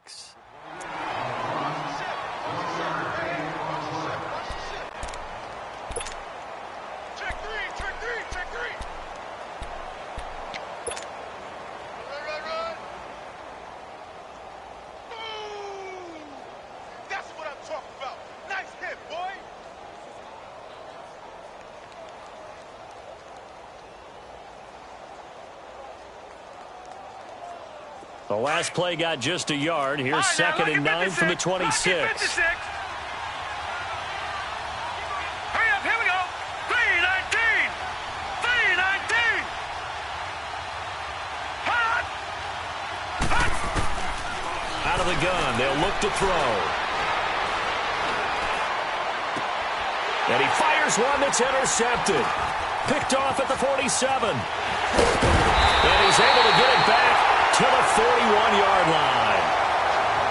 26. The last play got just a yard. Here's second and 9 from the 26. Hurry up, here we go. 3-19. 3-19. Hot. Out of the gun, they'll look to throw. And he fires one that's intercepted. Picked off at the 47. And he's able to get it back to the 41-yard line.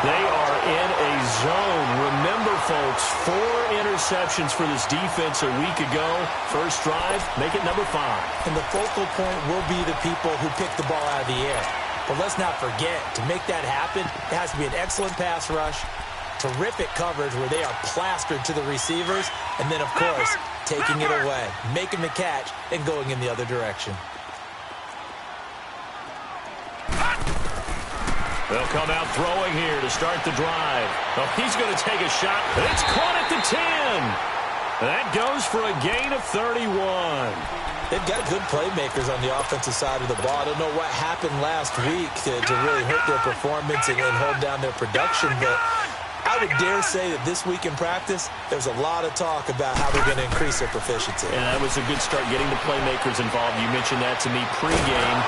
They are in a zone. Remember, folks, 4 interceptions for this defense a week ago. First drive, make it number 5. And the focal point will be the people who pick the ball out of the air. But let's not forget, to make that happen, it has to be an excellent pass rush, terrific coverage where they are plastered to the receivers, and then, of course, taking it away, making the catch, and going in the other direction. They'll come out throwing here to start the drive. Oh, he's going to take a shot. It's caught at the 10. That goes for a gain of 31. They've got good playmakers on the offensive side of the ball. I don't know what happened last week to really hurt their performance and hold down their production, but I would dare say that this week in practice, there's a lot of talk about how they're going to increase their proficiency. Yeah, that was a good start getting the playmakers involved. You mentioned that to me pregame.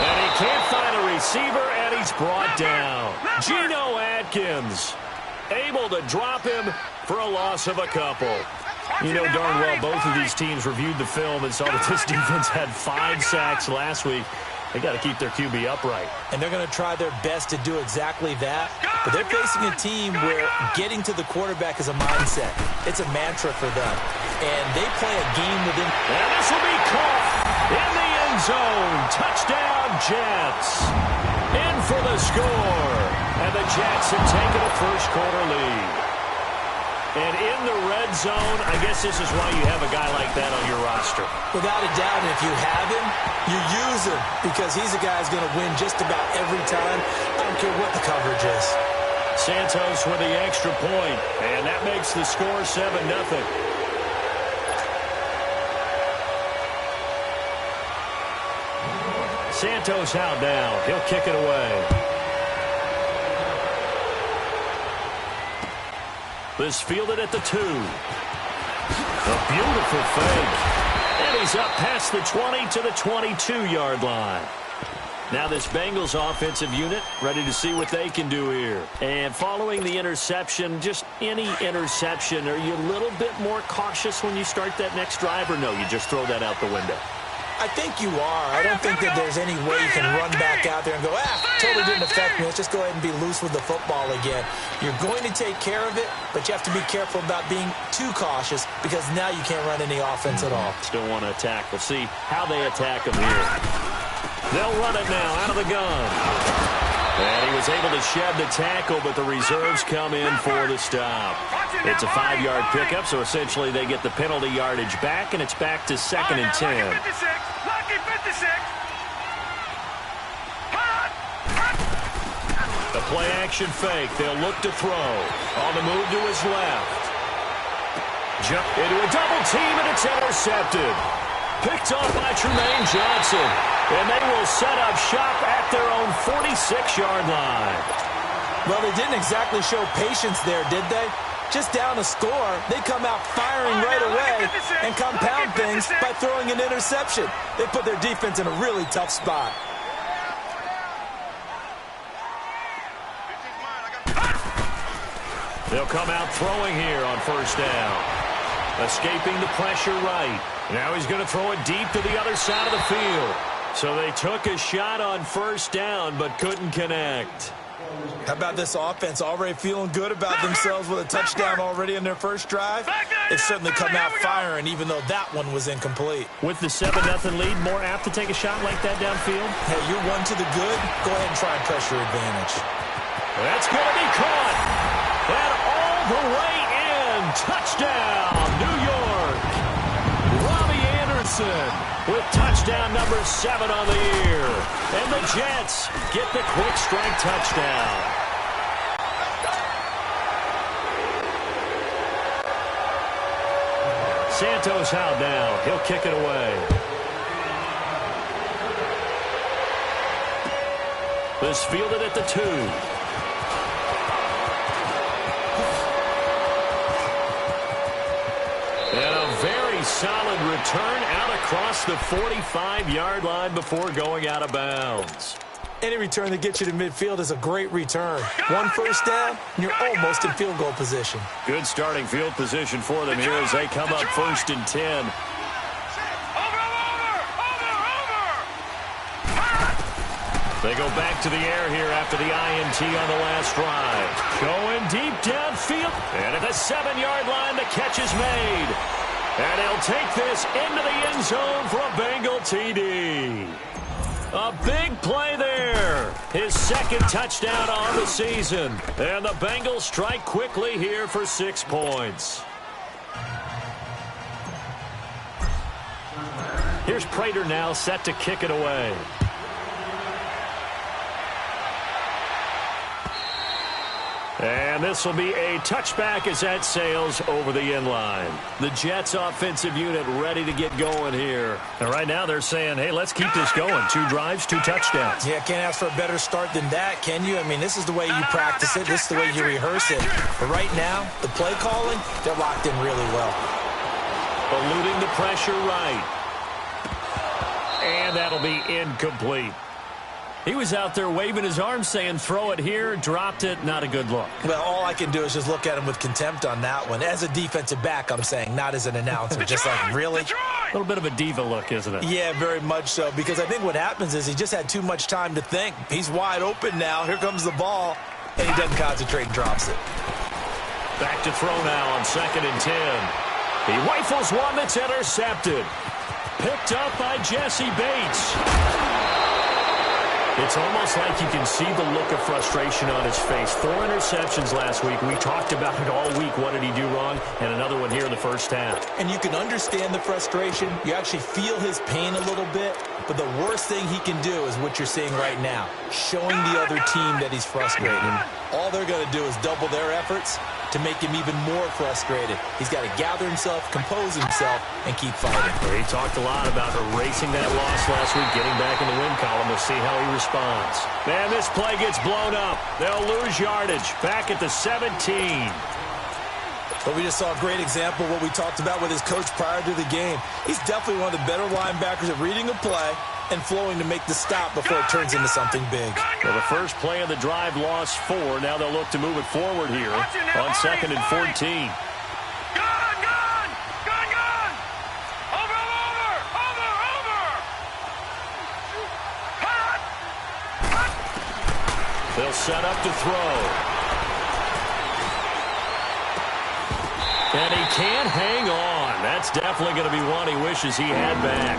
And he can't find a receiver, and he's brought down. Geno Atkins able to drop him for a loss of a couple. You know darn well both of these teams reviewed the film and saw that this defense had 5 sacks last week. They got to keep their QB upright. And they're going to try their best to do exactly that. But they're facing a team where getting to the quarterback is a mindset. It's a mantra for them. And they play a game within. And this will be caught in the end zone. Touchdown, Jets. In for the score. And the Jets have taken a first-quarter lead. And in the red zone, I guess this is why you have a guy like that on your roster. Without a doubt, and if you have him, you use him because he's a guy who's going to win just about every time. I don't care what the coverage is. Santos with the extra point, and that makes the score 7-0. Santos out now. He'll kick it away. This fielded at the 2. A beautiful fake. And he's up past the 20 to the 22-yard line. Now this Bengals offensive unit ready to see what they can do here. And following the interception, just any interception, are you a little bit more cautious when you start that next drive, or no, you just throw that out the window? I think you are. I don't think that there's any way you can run back out there and go, totally didn't affect me. Let's just go ahead and be loose with the football again. You're going to take care of it, but you have to be careful about being too cautious because now you can't run any offense at all. Still want to attack. We'll see how they attack them here. They'll run it now out of the gun. And he was able to shed the tackle, but the reserves come in for the stop. It's a 5-yard pickup, so essentially they get the penalty yardage back, and it's back to 2nd and 10. The play-action fake. They'll look to throw. On the move to his left. Jump into a double team, and it's intercepted. Picked off by Tremaine Johnson. And they will set up shop at their own 46-yard line. Well, they didn't exactly show patience there, did they? Just down a score, they come out firing right away and compound things by throwing an interception. They put their defense in a really tough spot. They'll come out throwing here on first down. Escaping the pressure right. Now he's going to throw it deep to the other side of the field. So they took a shot on first down but couldn't connect. How about this offense already feeling good about themselves with a touchdown already in their first drive? They've certainly come out firing even though that one was incomplete. With the 7-0 lead, more apt to take a shot like that downfield? Hey, you're one to the good. Go ahead and try and press your advantage. That's going to be caught. And all the way in. Touchdown, New York. Robbie Anderson with touchdown number 7 on the year. And the Jets get the quick strike touchdown. Santos out now. He'll kick it away. This fielded at the 2. And a very solid return out across the 45-yard line before going out of bounds. Any return that gets you to midfield is a great return. One first down, and you're almost in field goal position. Good starting field position for them here as they come up 1st and 10. They go back to the air here after the INT on the last drive. Going deep downfield. And at the 7-yard line, the catch is made. And he'll take this into the end zone for a Bengal TD. A big play there. His 2nd touchdown on the season. And the Bengals strike quickly here for 6 points. Here's Prater now set to kick it away. And this will be a touchback as that sails over the end line. The Jets offensive unit ready to get going here. And right now they're saying, hey, let's keep this going. 2 drives, 2 touchdowns. Yeah, can't ask for a better start than that, can you? I mean, this is the way you practice it. This is the way you rehearse it. But right now, the play calling, they're locked in really well. Eluding the pressure right. And that'll be incomplete. He was out there waving his arms saying, throw it here, dropped it, not a good look. Well, all I can do is just look at him with contempt on that one. As a defensive back, I'm saying, not as an announcer. Just like, really? A little bit of a diva look, isn't it? Yeah, very much so, because I think what happens is he just had too much time to think. He's wide open now. Here comes the ball, and he doesn't concentrate and drops it. Back to throw now on 2nd and 10. He rifles one that's intercepted. Picked up by Jesse Bates. It's almost like you can see the look of frustration on his face. 4 interceptions last week. We talked about it all week. What did he do wrong? And another one here in the first half. And you can understand the frustration. You actually feel his pain a little bit. But the worst thing he can do is what you're seeing right now, showing the other team that he's frustrated. All they're going to do is double their efforts to make him even more frustrated. He's got to gather himself, compose himself, and keep fighting. He talked a lot about erasing that loss last week, getting back in the win column. We'll see how he responds. Man, this play gets blown up. They'll lose yardage. Back at the 17. But we just saw a great example of what we talked about with his coach prior to the game. He's definitely one of the better linebackers at reading a play and flowing to make the stop before it turns into something big. Well, the first play of the drive lost 4. Now they'll look to move it forward here on 2nd and 14. They'll set up to throw. And he can't hang on. That's definitely going to be one he wishes he had back.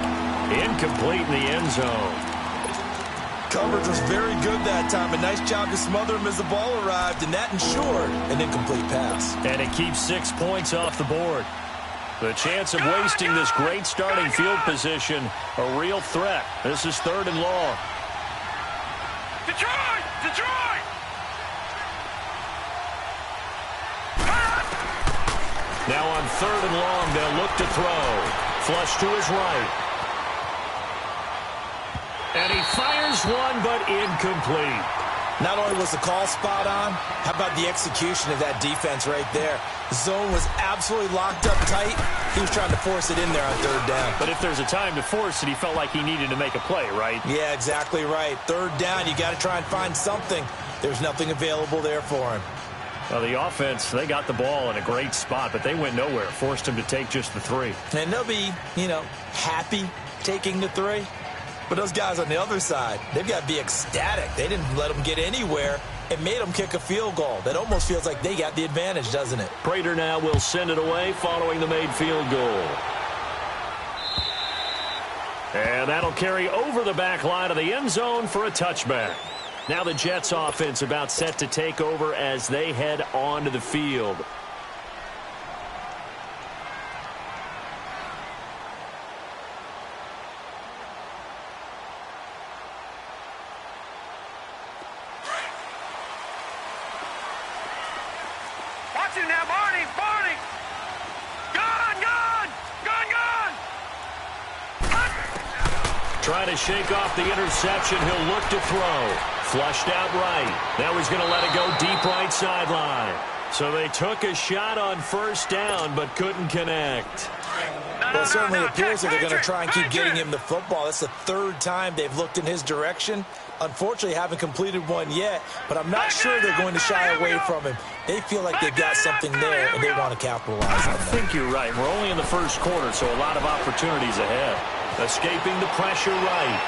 Incomplete in the end zone. Coverage was very good that time. A nice job to smother him as the ball arrived, and that ensured an incomplete pass. And it keeps 6 points off the board. The chance of wasting this great starting field position, a real threat. This is 3rd and long. Detroit! Detroit! Now on 3rd and long, they'll look to throw. Flush to his right. And he fires one, but incomplete. Not only was the call spot on, how about the execution of that defense right there? The zone was absolutely locked up tight. He was trying to force it in there on 3rd down. But if there's a time to force it, he felt like he needed to make a play, right? Yeah, exactly right. 3rd down, you got to try and find something. There's nothing available there for him. Well, the offense, they got the ball in a great spot, but they went nowhere. Forced him to take just the 3. And they'll be, happy taking the 3. But those guys on the other side, they've got to be ecstatic. They didn't let them get anywhere and made them kick a field goal. That almost feels like they got the advantage, doesn't it? Prater now will send it away following the made field goal. And that'll carry over the back line of the end zone for a touchback. Now the Jets offense about set to take over as they head onto the field. Watch him now, Barney! Barney! Gone! Gone! Gone! Gone! Trying to shake off the interception. He'll look to throw. Flushed out right. Now he's going to let it go deep right sideline. So they took a shot on first down, but couldn't connect. Well, it certainly appears that they're going to try and keep getting him the football. That's the third time they've looked in his direction. Unfortunately, haven't completed one yet, but I'm not sure they're going to shy away from him. They feel like they've got something there, and they want to capitalize on I that. think you're right. We're only in the first quarter, so a lot of opportunities ahead. Escaping the pressure right.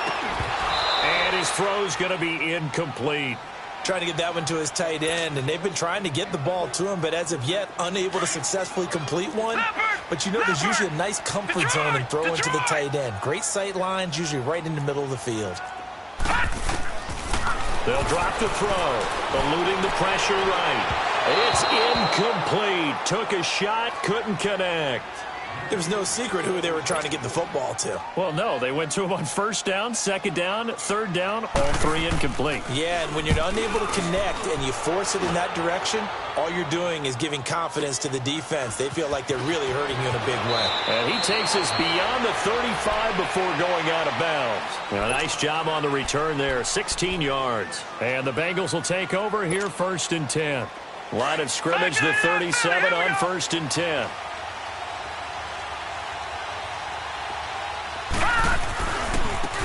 And his throw's going to be incomplete. Trying to get that one to his tight end, and they've been trying to get the ball to him, but as of yet, unable to successfully complete one. But you know, there's usually a nice comfort zone in throwing to the tight end. Great sight lines, usually right in the middle of the field. They'll drop the throw, eluding the pressure right. It's incomplete. Took a shot, couldn't connect. There was no secret who they were trying to get the football to. Well, no, they went to him on first down, second down, third down, all three incomplete. Yeah, and when you're unable to connect and you force it in that direction, all you're doing is giving confidence to the defense. They feel like they're really hurting you in a big way. And he takes us beyond the 35 before going out of bounds. A nice job on the return there, 16 yards. And the Bengals will take over here, 1st and 10. Line of scrimmage, the 37 on 1st and 10.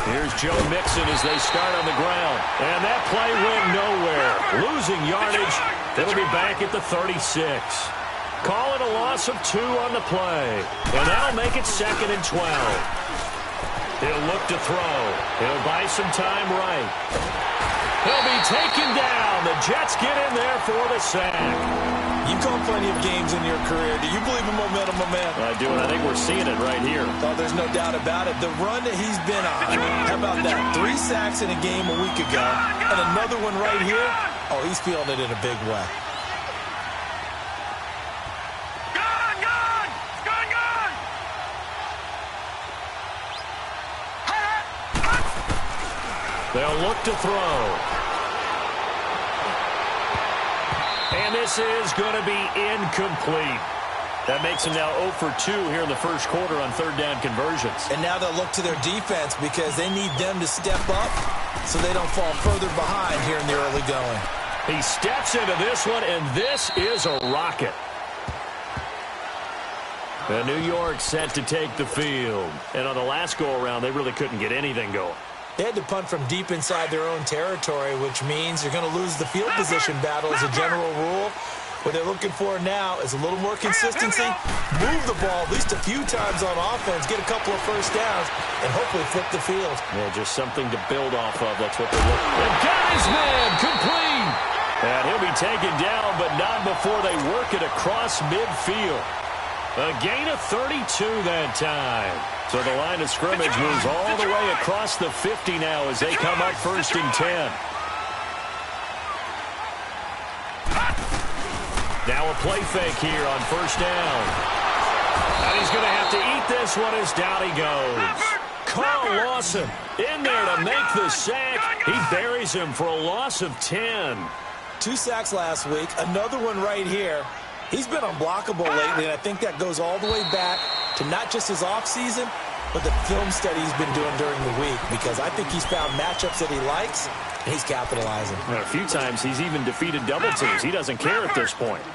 Here's Joe Mixon as they start on the ground. And that play went nowhere. Losing yardage. It'll be back at the 36. Call it a loss of 2 on the play. And that'll make it 2nd and 12. He'll look to throw. He'll buy some time right. He'll be taken down. The Jets get in there for the sack. You've called plenty of games in your career. Do you believe in momentum, my man? I do, and I think we're seeing it right here. Oh, there's no doubt about it. The run that he's been on, how about that? 3 sacks in a game a week ago, and another one right here. Oh, he's feeling it in a big way. Gone! Gone! Gone! Gone! They'll look to throw. And this is going to be incomplete. That makes them now 0 for 2 here in the first quarter on third down conversions. And now they'll look to their defense because they need them to step up so they don't fall further behind here in the early going. He steps into this one, and this is a rocket. And New York set to take the field. And on the last go-around, they really couldn't get anything going. They had to punt from deep inside their own territory, which means you're going to lose the field position battle as a general rule. What they're looking for now is a little more consistency, move the ball at least a few times on offense, get a couple of first downs, and hopefully flip the field. Yeah, just something to build off of. That's what they're looking for. And got his man complete. And he'll be taken down, but not before they work it across midfield. A gain of 32 that time. So the line of scrimmage moves all the way across the 50 now as they come up 1st and 10. Now a play fake here on first down. And he's going to have to eat this one as down he goes. Carl Lawson in there to make the sack. He buries him for a loss of 10. 2 sacks last week, another one right here. He's been unblockable lately, and I think that goes all the way back to not just his offseason, but the film study he's been doing during the week, because I think he's found matchups that he likes, and he's capitalizing. A few times he's even defeated double teams. He doesn't care at this point.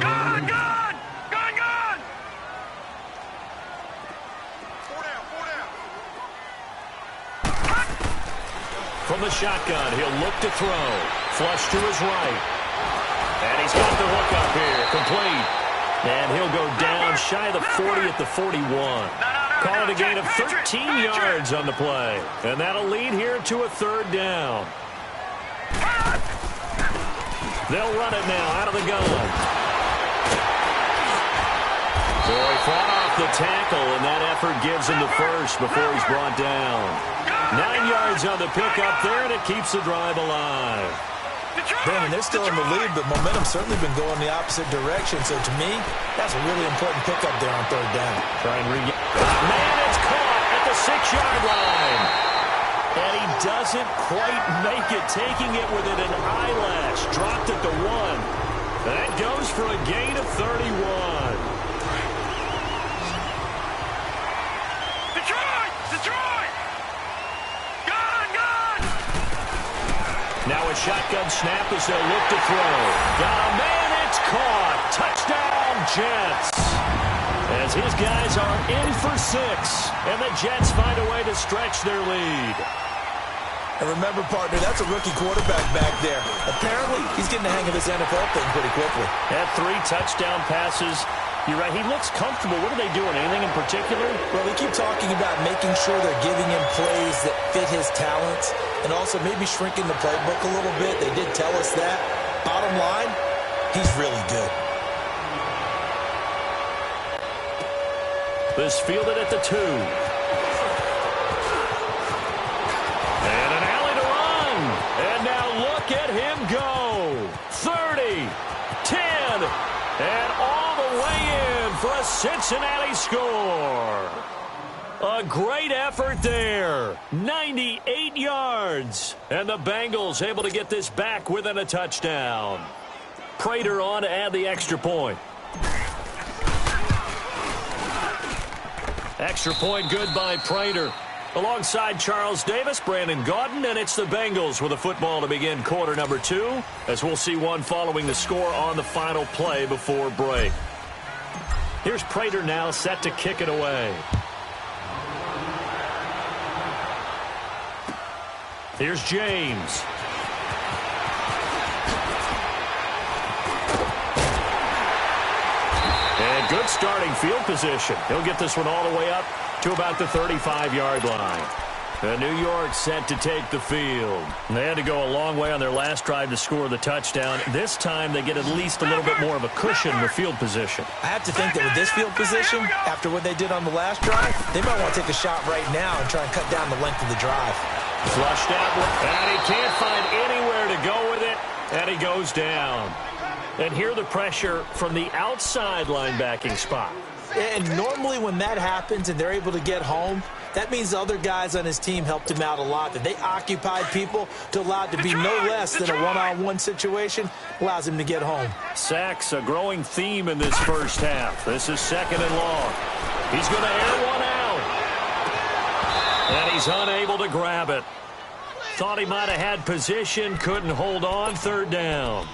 Gone! Gone! Gone! Gone! 4 down! 4 down! From the shotgun, he'll look to throw. Flush to his right. And he's got the hook up here, complete. And he'll go down shy of the 40 at the 41. Call it a gain of 13 yards on the play. And that'll lead here to a third down. They'll run it now out of the gun. So he fought off the tackle, and that effort gives him the first before he's brought down. 9 yards on the pickup there, and it keeps the drive alive. Brandon, they're still in the lead, but momentum's certainly been going the opposite direction. So to me, that's a really important pickup there on third down. Try and regain. Man, it's caught at the 6-yard line. And he doesn't quite make it, taking it within an eyelash. Dropped at the 1. That goes for a gain of 31. Detroit! Gone! Now a shotgun snap as they'll look to throw. Got a man, it's caught. Touchdown, Jets. As his guys are in for 6, and the Jets find a way to stretch their lead. And remember, partner, that's a rookie quarterback back there. Apparently, he's getting the hang of this NFL thing pretty quickly. Had 3 touchdown passes. You're right, he looks comfortable. What are they doing? Anything in particular? Well, they keep talking about making sure they're giving him plays that fit his talents and also maybe shrinking the playbook a little bit. They did tell us that. Bottom line, he's really good. This fielded at the 2. And an alley to run. And now look at him go. 30, 10, and all the way in for a Cincinnati score. A great effort there. 98 yards. And the Bengals able to get this back within a touchdown. Prater on to add the extra point. Extra point good by Prater. Alongside Charles Davis, Brandon Gaudin, and it's the Bengals with a football to begin quarter number 2, as we'll see one following the score on the final play before break. Here's Prater now set to kick it away. Here's James. And good starting field position. He'll get this one all the way up to about the 35-yard line. New York set to take the field. They had to go a long way on their last drive to score the touchdown. This time they get at least a little bit more of a cushion with field position. I have to think that with this field position, after what they did on the last drive, they might want to take a shot right now and try and cut down the length of the drive. Flushed out, and he can't find anywhere to go with it, and he goes down. And here the pressure from the outside linebacking spot. And normally when that happens and they're able to get home, that means the other guys on his team helped him out a lot. That they occupied people to allow it to be no less than a one-on-one situation, allows him to get home. Sacks, a growing theme in this first half. This is 2nd and long. He's going to air one out. And he's unable to grab it. Thought he might have had position, couldn't hold on, 3rd down.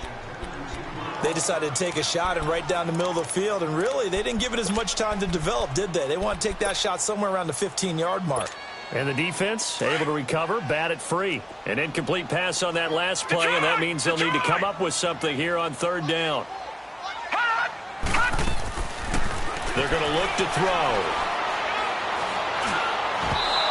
They decided to take a shot and right down the middle of the field, and really, they didn't give it as much time to develop, did they? They want to take that shot somewhere around the 15-yard mark. And the defense able to recover, bat it free. An incomplete pass on that last play, and that means they'll need to come up with something here on 3rd down. They're going to look to throw.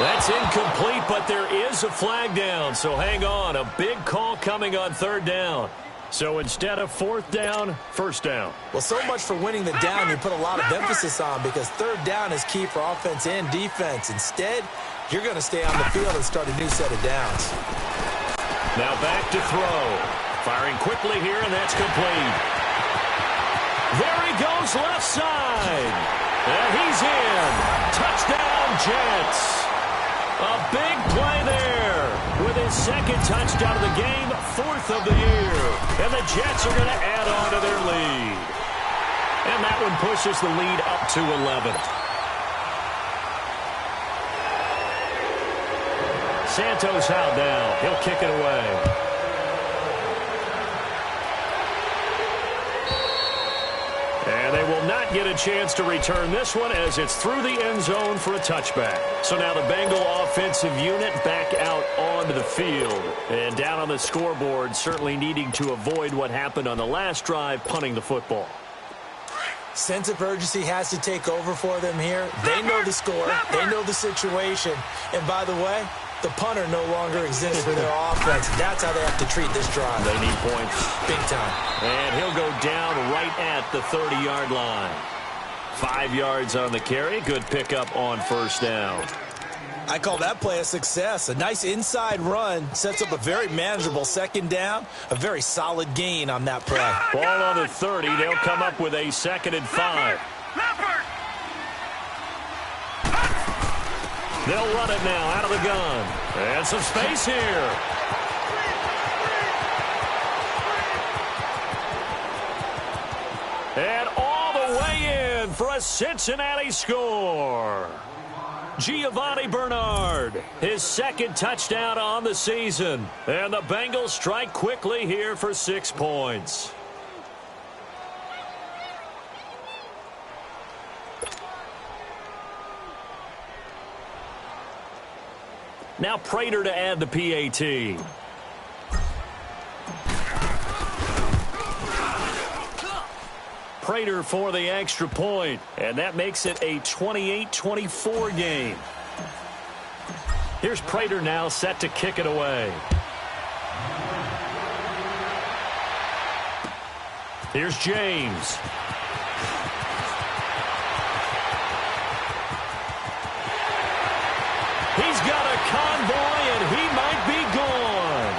That's incomplete, but there is a flag down, so hang on. A big call coming on 3rd down. So instead of 4th down, 1st down. Well, so much for winning the down you put a lot of emphasis on, because 3rd down is key for offense and defense. Instead, you're going to stay on the field and start a new set of downs. Now back to throw. Firing quickly here, and that's complete. There he goes left side. And he's in. Touchdown, Jets. A big play there with his 2nd touchdown of the game, 4th of the year. And the Jets are going to add on to their lead. And that one pushes the lead up to 11. Santos out now. He'll kick it away. And they will not get a chance to return this one as it's through the end zone for a touchback. So now the Bengal offensive unit back out onto the field. And down on the scoreboard, certainly needing to avoid what happened on the last drive, punting the football. Sense of urgency has to take over for them here. They know the score. They know the situation. And by the way, the punter no longer exists for their offense. That's how they have to treat this drive. They need points. Big time. And he'll go down right at the 30-yard line. 5 yards on the carry. Good pickup on 1st down. I call that play a success. A nice inside run sets up a very manageable second down, a very solid gain on that play. Ball on the 30. They'll come up with a 2nd and 5. They'll run it now out of the gun. And some space here. And all the way in for a Cincinnati score. Giovanni Bernard, his 2nd touchdown on the season. And the Bengals strike quickly here for 6 points. Now Prater to add the PAT. Prater for the extra point, and that makes it a 28-24 game. Here's Prater now set to kick it away. Here's James. He's got a convoy, and he might be gone.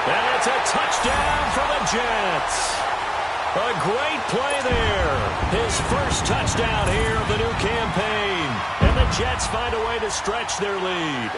And it's a touchdown for the Jets. A great play there. His first touchdown here of the new campaign. And the Jets find a way to stretch their lead.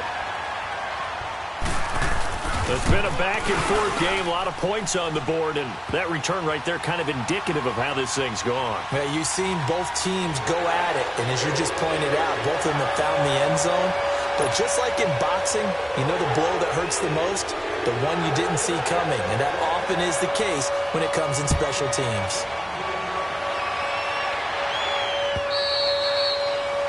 It's been a back-and-forth game, a lot of points on the board, and that return right there kind of indicative of how this thing's gone. Yeah, you've seen both teams go at it, and as you just pointed out, both of them have found the end zone. But just like in boxing, you know the blow that hurts the most? The one you didn't see coming, and that often is the case when it comes in special teams.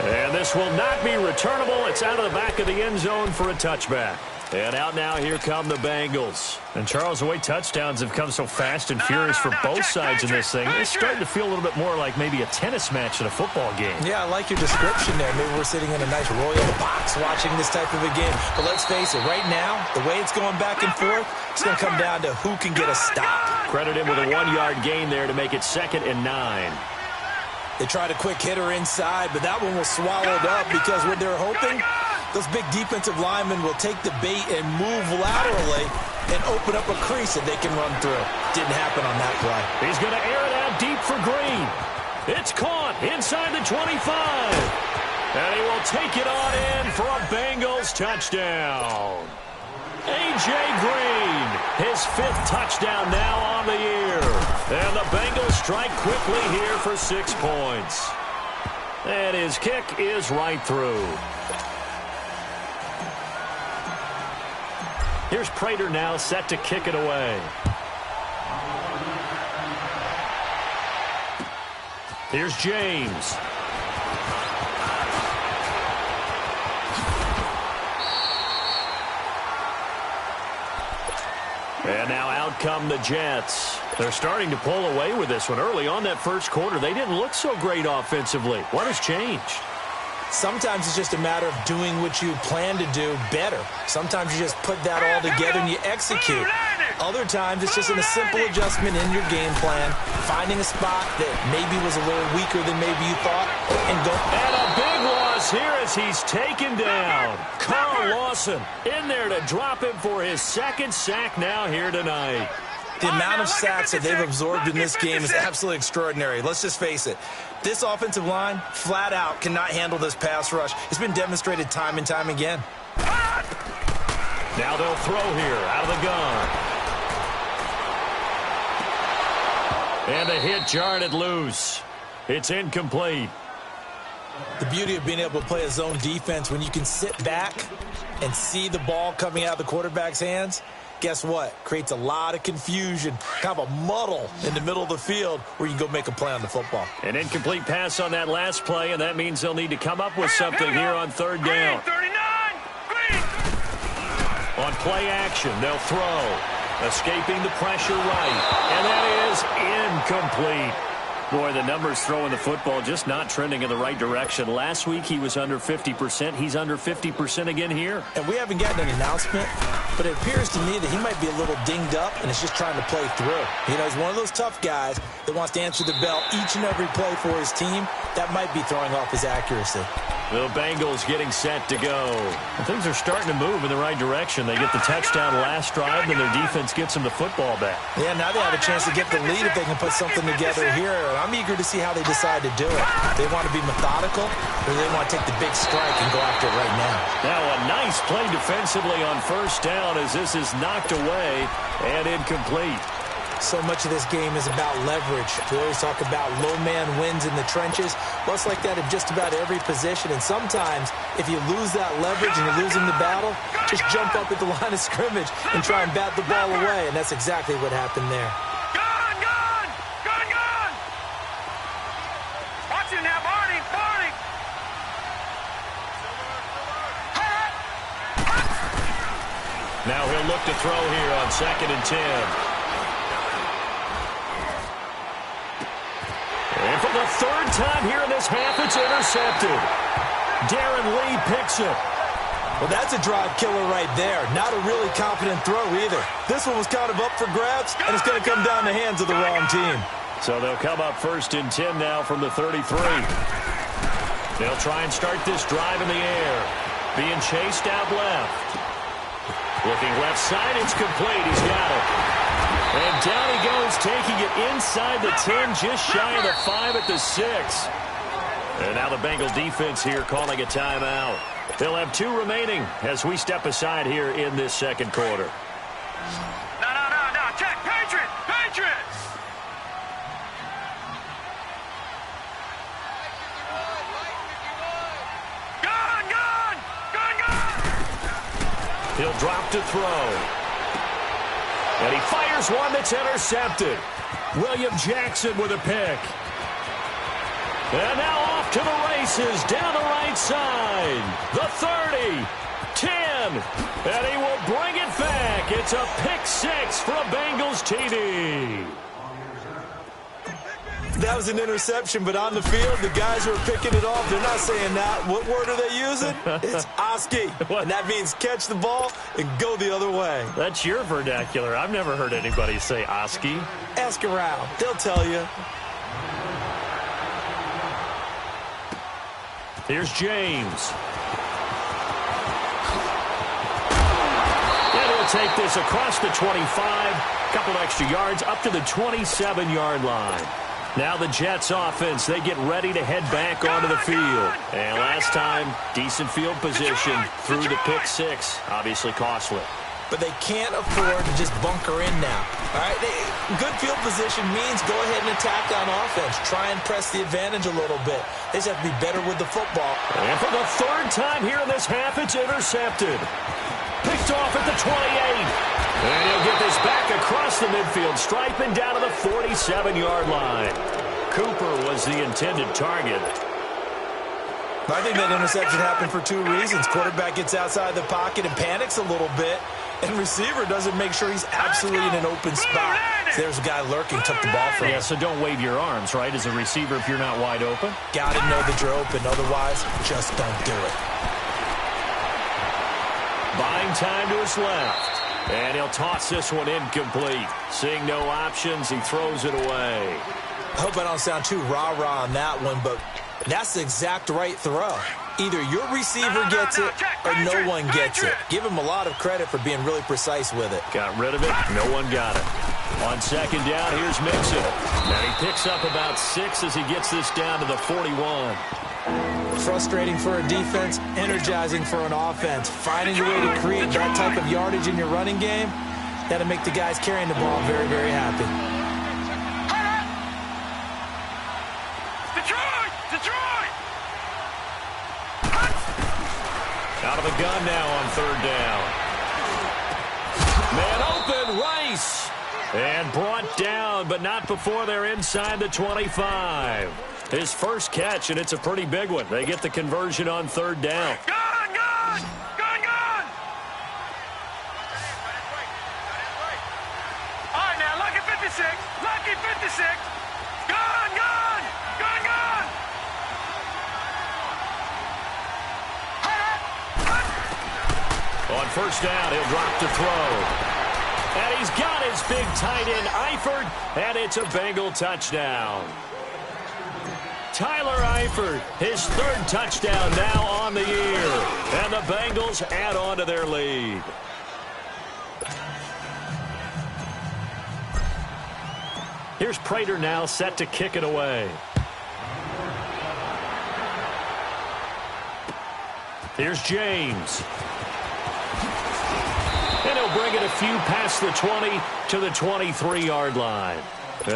And this will not be returnable. It's out of the back of the end zone for a touchback. And out now, here come the Bengals. And, Charles, the way touchdowns have come so fast and furious for both sides in this thing, it's starting to feel a little bit more like maybe a tennis match in a football game. Yeah, I like your description there. Maybe we're sitting in a nice royal box watching this type of a game. But let's face it, right now, the way it's going back and forth, it's going to come down to who can get a stop. Credit him with a 1-yard gain there to make it 2nd and 9. They tried a quick hitter inside, but that one was swallowed up because what they're hoping, those big defensive linemen will take the bait and move laterally and open up a crease that they can run through. Didn't happen on that play. He's going to air it out deep for Green. It's caught inside the 25. And he will take it on in for a Bengals touchdown. A.J. Green, his 5th touchdown now on the year. And the Bengals strike quickly here for 6 points. And his kick is right through. Here's Prater now set to kick it away. Here's James. And now out come the Jets. They're starting to pull away with this one. Early on that first quarter, they didn't look so great offensively. What has changed? Sometimes it's just a matter of doing what you plan to do better. Sometimes you just put that all together and you execute. Other times it's just a simple adjustment in your game plan, finding a spot that maybe was a little weaker than maybe you thought, and go. And a big loss here as he's taken down. Carl Lawson in there to drop him for his 2nd sack now here tonight. The amount of sacks that they've absorbed in this game is absolutely extraordinary. Let's just face it. This offensive line, flat out, cannot handle this pass rush. It's been demonstrated time and time again. Now they'll throw here out of the gun. And the hit jarred it loose. It's incomplete. The beauty of being able to play a zone defense when you can sit back and see the ball coming out of the quarterback's hands, guess what? Creates a lot of confusion, kind of a muddle in the middle of the field where you can go make a play on the football. An incomplete pass on that last play, and that means they'll need to come up with something here on 3rd down. On play action, they'll throw. Escaping the pressure right. And that is incomplete. Boy, the numbers throwing the football just not trending in the right direction. Last week he was under 50%. He's under 50% again here. And we haven't gotten an announcement, but it appears to me that he might be a little dinged up and is just trying to play through. You know, he's one of those tough guys that wants to answer the bell each and every play for his team. That might be throwing off his accuracy. The Bengals getting set to go. And things are starting to move in the right direction. They get the touchdown last drive, then their defense gets them the football back. Yeah, now they have a chance to get the lead if they can put something together here. And I'm eager to see how they decide to do it. They want to be methodical, or they want to take the big strike and go after it right now. Now a nice play defensively on first down as this is knocked away and incomplete. So much of this game is about leverage. We always talk about low man wins in the trenches. Well, it's like that in just about every position. And sometimes, if you lose that leverage and you're losing the battle, just jump up at the line of scrimmage and try and bat the ball away. And that's exactly what happened there. Gun, gun! Gun, gun! Watch it now, Barney, Barney! Now he'll look to throw here on 2nd and 10. And for the third time here in this half, it's intercepted. Darren Lee picks it. Well, that's a drive killer right there. Not a really confident throw either. This one was kind of up for grabs, and it's going to come down the hands of the wrong team. So they'll come up 1st and 10 now from the 33. They'll try and start this drive in the air. Being chased out left. Looking left side, it's complete. He's got it. And down he goes, taking it inside the 10, just shy of the 5 at the 6. And now the Bengal defense here calling a timeout. They'll have 2 remaining as we step aside here in this second quarter. No. Check. Patriots! Patriots! Gun, gun! Gun, gun! He'll drop to throw. And he fires one that's intercepted. William Jackson with a pick. And now off to the races down the right side. The 30, 10, and he will bring it back. It's a pick 6 for a Bengals TD. That was an interception, but on the field, the guys who are picking it off, they're not saying that. What word are they using? It's Oski, and that means catch the ball and go the other way. That's your vernacular. I've never heard anybody say Oski. Ask around. They'll tell you. Here's James. And he'll take this across the 25, couple extra yards, up to the 27-yard line. Now the Jets offense, they get ready to head back onto the field. And last time, decent field position through the pick 6, obviously costly. But they can't afford to just bunker in now. All right, good field position means go ahead and attack on offense. Try and press the advantage a little bit. They just have to be better with the football. And for the 3rd time here in this half, it's intercepted. Picked off at the 28. And he'll get this back across the midfield stripe and down to the 47-yard line. Cooper was the intended target. I think that interception happened for 2 reasons. Quarterback gets outside the pocket and panics a little bit, and receiver doesn't make sure he's absolutely in an open spot. So there's a guy lurking, took the ball from him. Yeah, so don't wave your arms, right, as a receiver if you're not wide open. Got to know that you're open. Otherwise, just don't do it. Buying time to his left. And he'll toss this one incomplete. Seeing no options, he throws it away. I hope I don't sound too rah-rah on that one, but that's the exact right throw. Either your receiver gets it or no one gets it. Give him a lot of credit for being really precise with it. Got rid of it. No one got it. On 2nd down, here's Mixon. And he picks up about 6 as he gets this down to the 41. Frustrating for a defense, energizing for an offense. Finding a way to create that type of yardage in your running game, that'll make the guys carrying the ball very, very happy. Detroit! Out of the gun now on 3rd down. Man open, Rice. And brought down, but not before they're inside the 25. His first catch, and it's a pretty big one. They get the conversion on 3rd down. Gun, gun! Gun, gun! All right, now, lucky 56. Lucky 56. Gun, gun! On first down, he'll drop to throw. And he's got his big tight end, Eifert, and it's a Bengal touchdown. Tyler Eifert, his third touchdown now on the year. And the Bengals add on to their lead. Here's Prater now set to kick it away. Here's James. And he'll bring it a few past the 20 to the 23-yard line.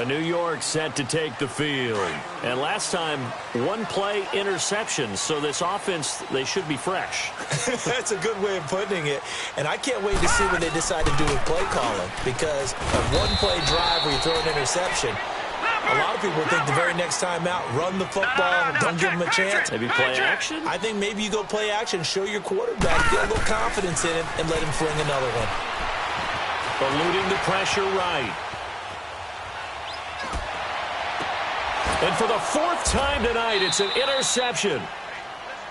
New York set to take the field. And last time, one play interception. So this offense, they should be fresh. That's a good way of putting it. And I can't wait to see what they decide to do with play calling. Because a one-play drive where you throw an interception, a lot of people think the very next time out, run the football, don't give them a chance. Maybe play action? I think maybe you go play action, show your quarterback, get a little confidence in him, and let him fling another one. Eluding the pressure right. And for the fourth time tonight, it's an interception.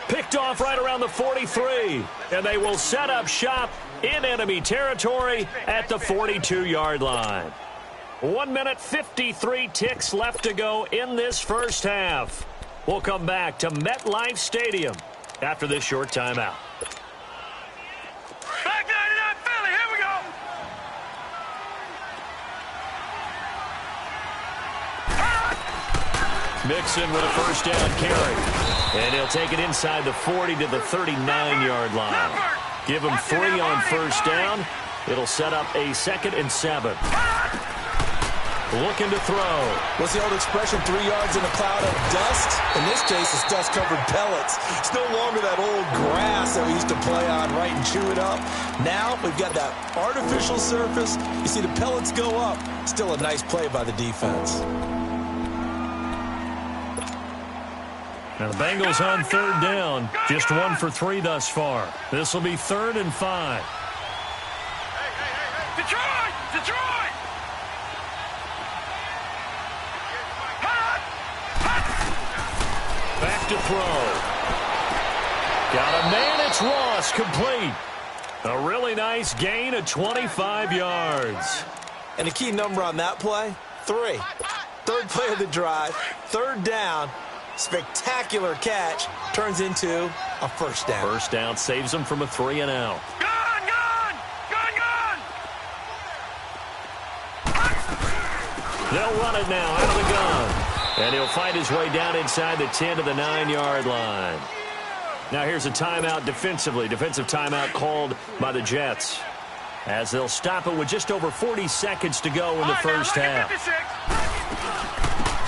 Picked off right around the 43. And they will set up shop in enemy territory at the 42-yard line. 1 minute, 53 ticks left to go in this first half. We'll come back to MetLife Stadium after this short timeout. Back 99 Philly, here we go. Mixon with a first down carry. And he'll take it inside the 40 to the 39-yard line. Give him 3 on first down. It'll set up a 2nd and 7. Looking to throw. What's the old expression, 3 yards in a cloud of dust? In this case, it's dust-covered pellets. It's no longer that old grass that we used to play on, right, and chew it up. Now, we've got that artificial surface. You see the pellets go up. Still a nice play by the defense. Now the Bengals on third down. Just 1 for 3 thus far. This will be 3rd and 5. Detroit! Detroit! Back to throw. Got a man, it's Ross, complete. A really nice gain of 25 yards. And the key number on that play, 3. Third play of the drive, 3rd down. Spectacular catch turns into a first down. First down saves them from a 3 and out. Gone, gone! Gone, gone! They'll run it now out of the gun. And he'll find his way down inside the 10 to the 9-yard line. Now here's a timeout defensively. Defensive timeout called by the Jets. As they'll stop it with just over 40 seconds to go in the first half.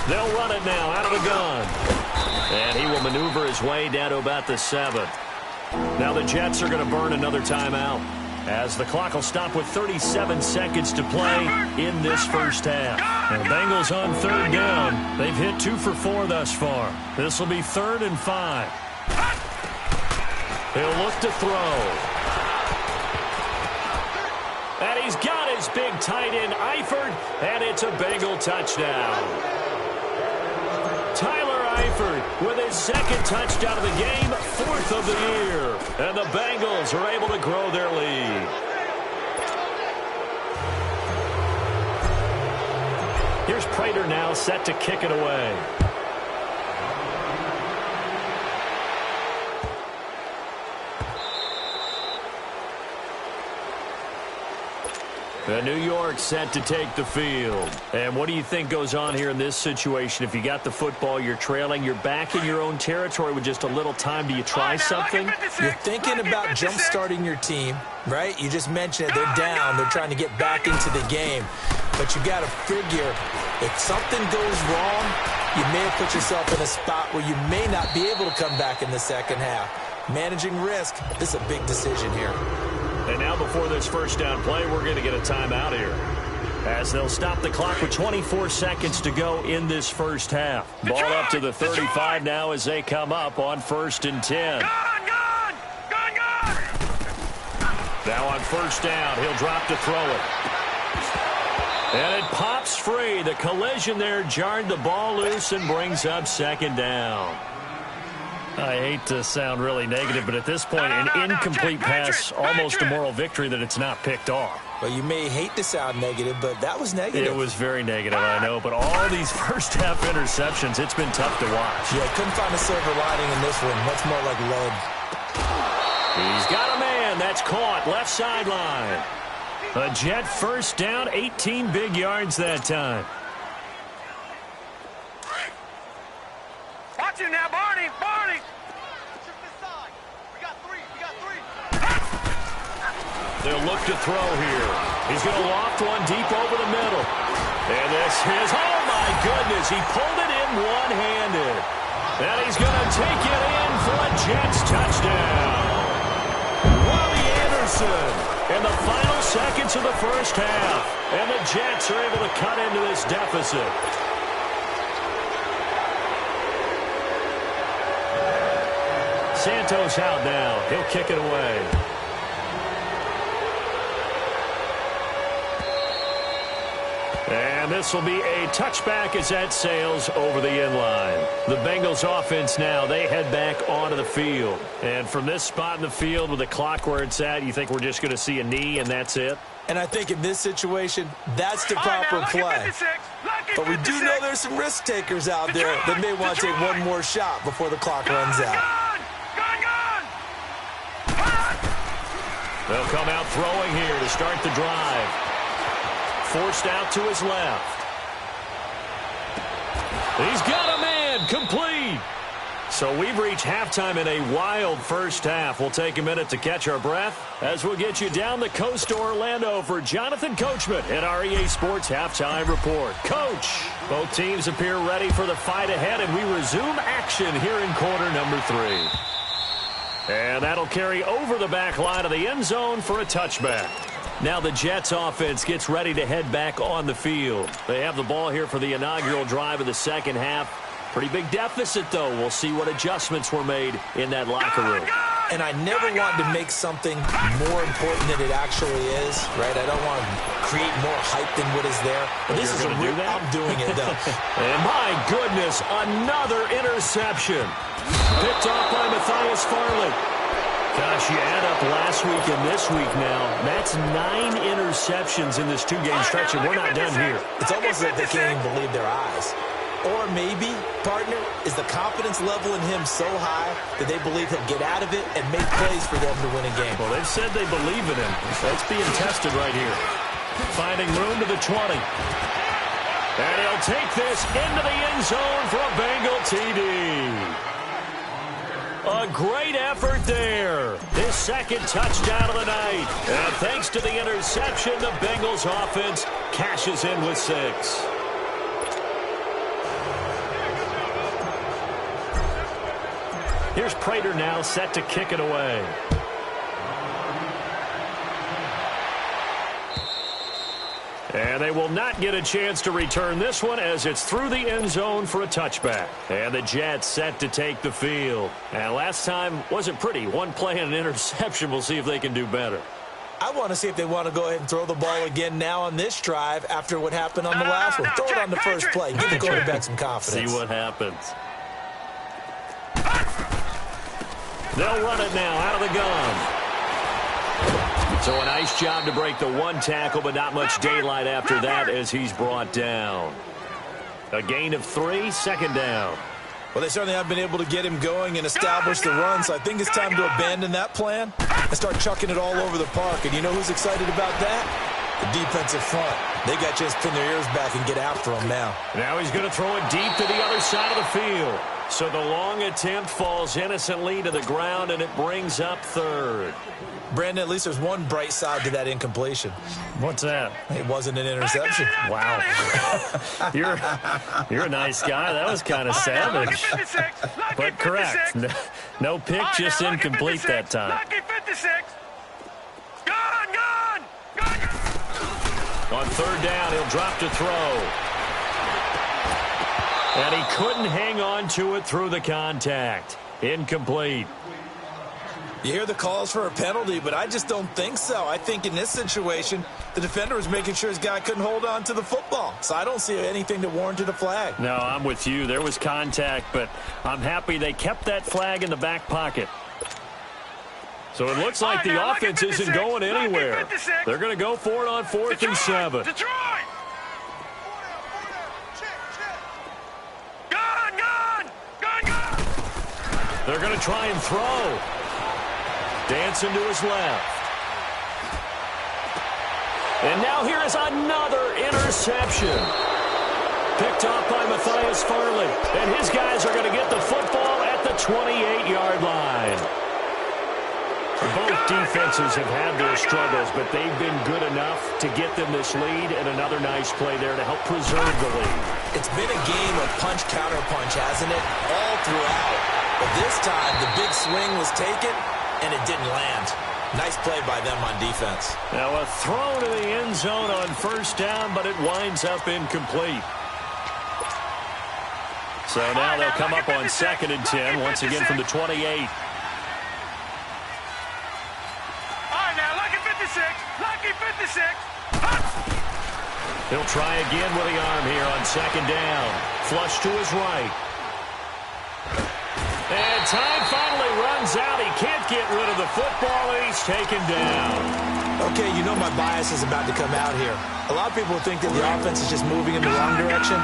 They'll run it now out of the gun. And he will maneuver his way down to about the 7. Now the Jets are going to burn another timeout, as the clock will stop with 37 seconds to play in this first half. And the Bengals on third down. They've hit 2 for 4 thus far. This will be 3rd and 5. He'll look to throw. And he's got his big tight end, Eifert, and it's a Bengal touchdown. Tyler Eifert with his 2nd touchdown of the game, 4th of the year. And the Bengals are able to grow their lead. Here's Prater now set to kick it away. New York set to take the field. And what do you think goes on here in this situation? If you got the football, you're trailing, you're back in your own territory with just a little time. Do you try something? You're thinking about jump-starting your team, right? You just mentioned it. They're down. They're trying to get back into the game. But you got to figure, if something goes wrong, you may have put yourself in a spot where you may not be able to come back in the second half. Managing risk, this is a big decision here. And now before this first down play, we're going to get a timeout here, as they'll stop the clock with 24 seconds to go in this first half. Ball up to the 35 now as they come up on 1st and 10. Gone, gone! Gone, gone! Now on first down, he'll drop to throw it. And it pops free. The collision there jarred the ball loose and brings up 2nd down. I hate to sound really negative, but at this point, an incomplete pass, almost a moral victory that it's not picked off. Well, you may hate to sound negative, but that was negative. It was very negative, I know, but all these first-half interceptions, it's been tough to watch. Yeah, couldn't find a silver lining in this one. Much more like lead. He's got a man. That's caught. Left sideline. A Jet first down, 18 big yards that time. Watch him now, Barney. Barney. They'll look to throw here. He's going to loft one deep over the middle. And this is, oh my goodness, he pulled it in one-handed. And he's going to take it in for a Jets touchdown. Robbie Anderson in the final seconds of the first half. And the Jets are able to cut into this deficit. Santos out now. He'll kick it away. And this will be a touchback as that sails over the end line. The Bengals offense now, they head back onto the field. And from this spot in the field with the clock where it's at, you think we're just going to see a knee and that's it? And I think in this situation, that's the proper play. But we do know there's some risk takers out there that may want to take one more shot before the clock runs out. They'll come out throwing here to start the drive. Forced out to his left. He's got a man, complete. So we've reached halftime in a wild first half. We'll take a minute to catch our breath as we'll get you down the coast to Orlando for Jonathan Coachman at our EA Sports Halftime Report. Coach, both teams appear ready for the fight ahead, and we resume action here in quarter number 3. And that'll carry over the back line of the end zone for a touchback. Now the Jets offense gets ready to head back on the field. They have the ball here for the inaugural drive of the second half. Pretty big deficit, though. We'll see what adjustments were made in that locker room. And I never want to make something more important than it actually is, right? I don't want to create more hype than what is there. But this is a real, I'm doing it, though. And my goodness, another interception. Picked off by Matthias Farley. Gosh, you add up last week and this week now, that's 9 interceptions in this 2-game stretch, and we're not done here. It's almost like they can't even believe their eyes. Or maybe, partner, is the confidence level in him so high that they believe he'll get out of it and make plays for them to win a game. Well, they've said they believe in him. That's being tested right here. Finding room to the 20. And he'll take this into the end zone for a Bengal TD. A great effort there. His second touchdown of the night. And thanks to the interception, the Bengals offense cashes in with 6. Here's Prater now set to kick it away. And they will not get a chance to return this one as it's through the end zone for a touchback. And the Jets set to take the field. And last time wasn't pretty. One play and an interception. We'll see if they can do better. I want to see if they want to go ahead and throw the ball again now on this drive after what happened on the last one. Throw it on the first play. Give the quarterback some confidence. See what happens. They'll run it now out of the gun. So a nice job to break the one tackle, but not much daylight after that as he's brought down. A gain of 3, second down. Well, they certainly have been able to get him going and establish the run, so I think it's time to abandon that plan and start chucking it all over the park. And you know who's excited about that? The defensive front. They got just pin their ears back and get after him now. Now he's going to throw it deep to the other side of the field. So the long attempt falls innocently to the ground, and it brings up 3rd. Brandon, at least there's one bright side to that incompletion. What's that? It wasn't an interception. Wow. You're a nice guy. That was kind of savage. But correct. No pick, just incomplete that time. On 3rd down, he'll drop to throw. And he couldn't hang on to it through the contact. Incomplete. You hear the calls for a penalty, but I just don't think so. I think in this situation, the defender was making sure his guy couldn't hold on to the football. So I don't see anything to warrant a flag. No, I'm with you. There was contact, but I'm happy they kept that flag in the back pocket. So it looks like the offense isn't going anywhere. They're going to go for it on 4th and 7. Detroit! They're going to try and throw. Dancing to his left. And now here is another interception. Picked off by Matthias Farley. And his guys are going to get the football at the 28-yard line. Both defenses have had their struggles, but they've been good enough to get them this lead, and another nice play there to help preserve the lead. It's been a game of punch-counter-punch, hasn't it? All throughout. But this time, the big swing was taken, and it didn't land. Nice play by them on defense. Now a throw to the end zone on 1st down, but it winds up incomplete. So now they'll come up on 2nd and 10, once again from the 28. Lucky 56. He'll try again with the arm here on 2nd down. Flush to his right. And time finally runs out. He can't get rid of the football, and he's taken down. Okay, you know my bias is about to come out here. A lot of people think that the offense is just moving in the wrong direction.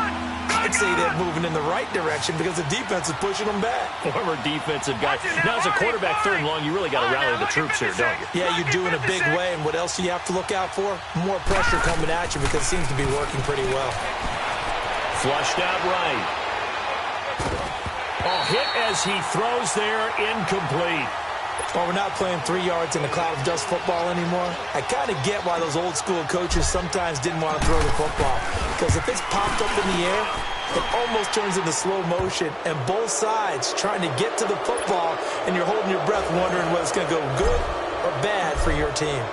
I'd say they're moving in the right direction because the defense is pushing them back. Former defensive guy. Now, as a quarterback 3rd and long, you really got to rally the troops here, don't you? Yeah, you do in a big way. And what else do you have to look out for? More pressure coming at you because it seems to be working pretty well. Flushed out right. Oh, hit as he throws there, incomplete. Well, we're not playing 3 yards in a cloud of dust football anymore. I kind of get why those old school coaches sometimes didn't want to throw the football. Because if it's popped up in the air, it almost turns into slow motion. And both sides trying to get to the football, and you're holding your breath wondering whether it's going to go good or bad for your team.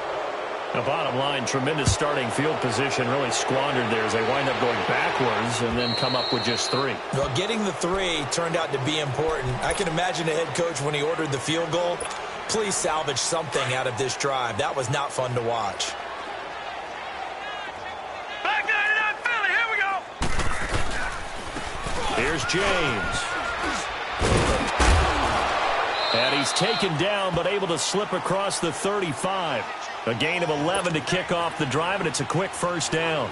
The bottom line, tremendous starting field position, really squandered there as they wind up going backwards and then come up with just 3. Well, getting the 3 turned out to be important. I can imagine the head coach when he ordered the field goal. Please salvage something out of this drive. That was not fun to watch. Back 99 Philly, here we go. Here's James. And he's taken down, but able to slip across the 35. A gain of 11 to kick off the drive, and it's a quick 1st down.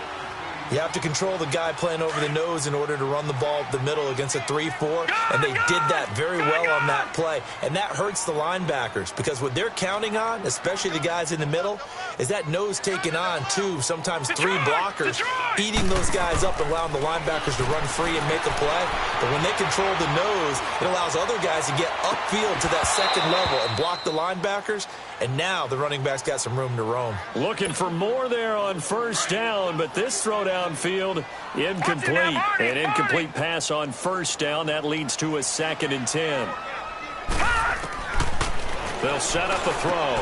You have to control the guy playing over the nose in order to run the ball up the middle against a 3-4, and they did that very well on that play. And that hurts the linebackers because what they're counting on, especially the guys in the middle, is that nose taking on 2, sometimes 3 blockers, eating those guys up and allowing the linebackers to run free and make a play. But when they control the nose, it allows other guys to get upfield to that 2nd level and block the linebackers. And now the running back's got some room to roam. Looking for more there on 1st down, but this throw downfield, incomplete. An incomplete pass on 1st down. That leads to a 2nd and 10. They'll set up a throw.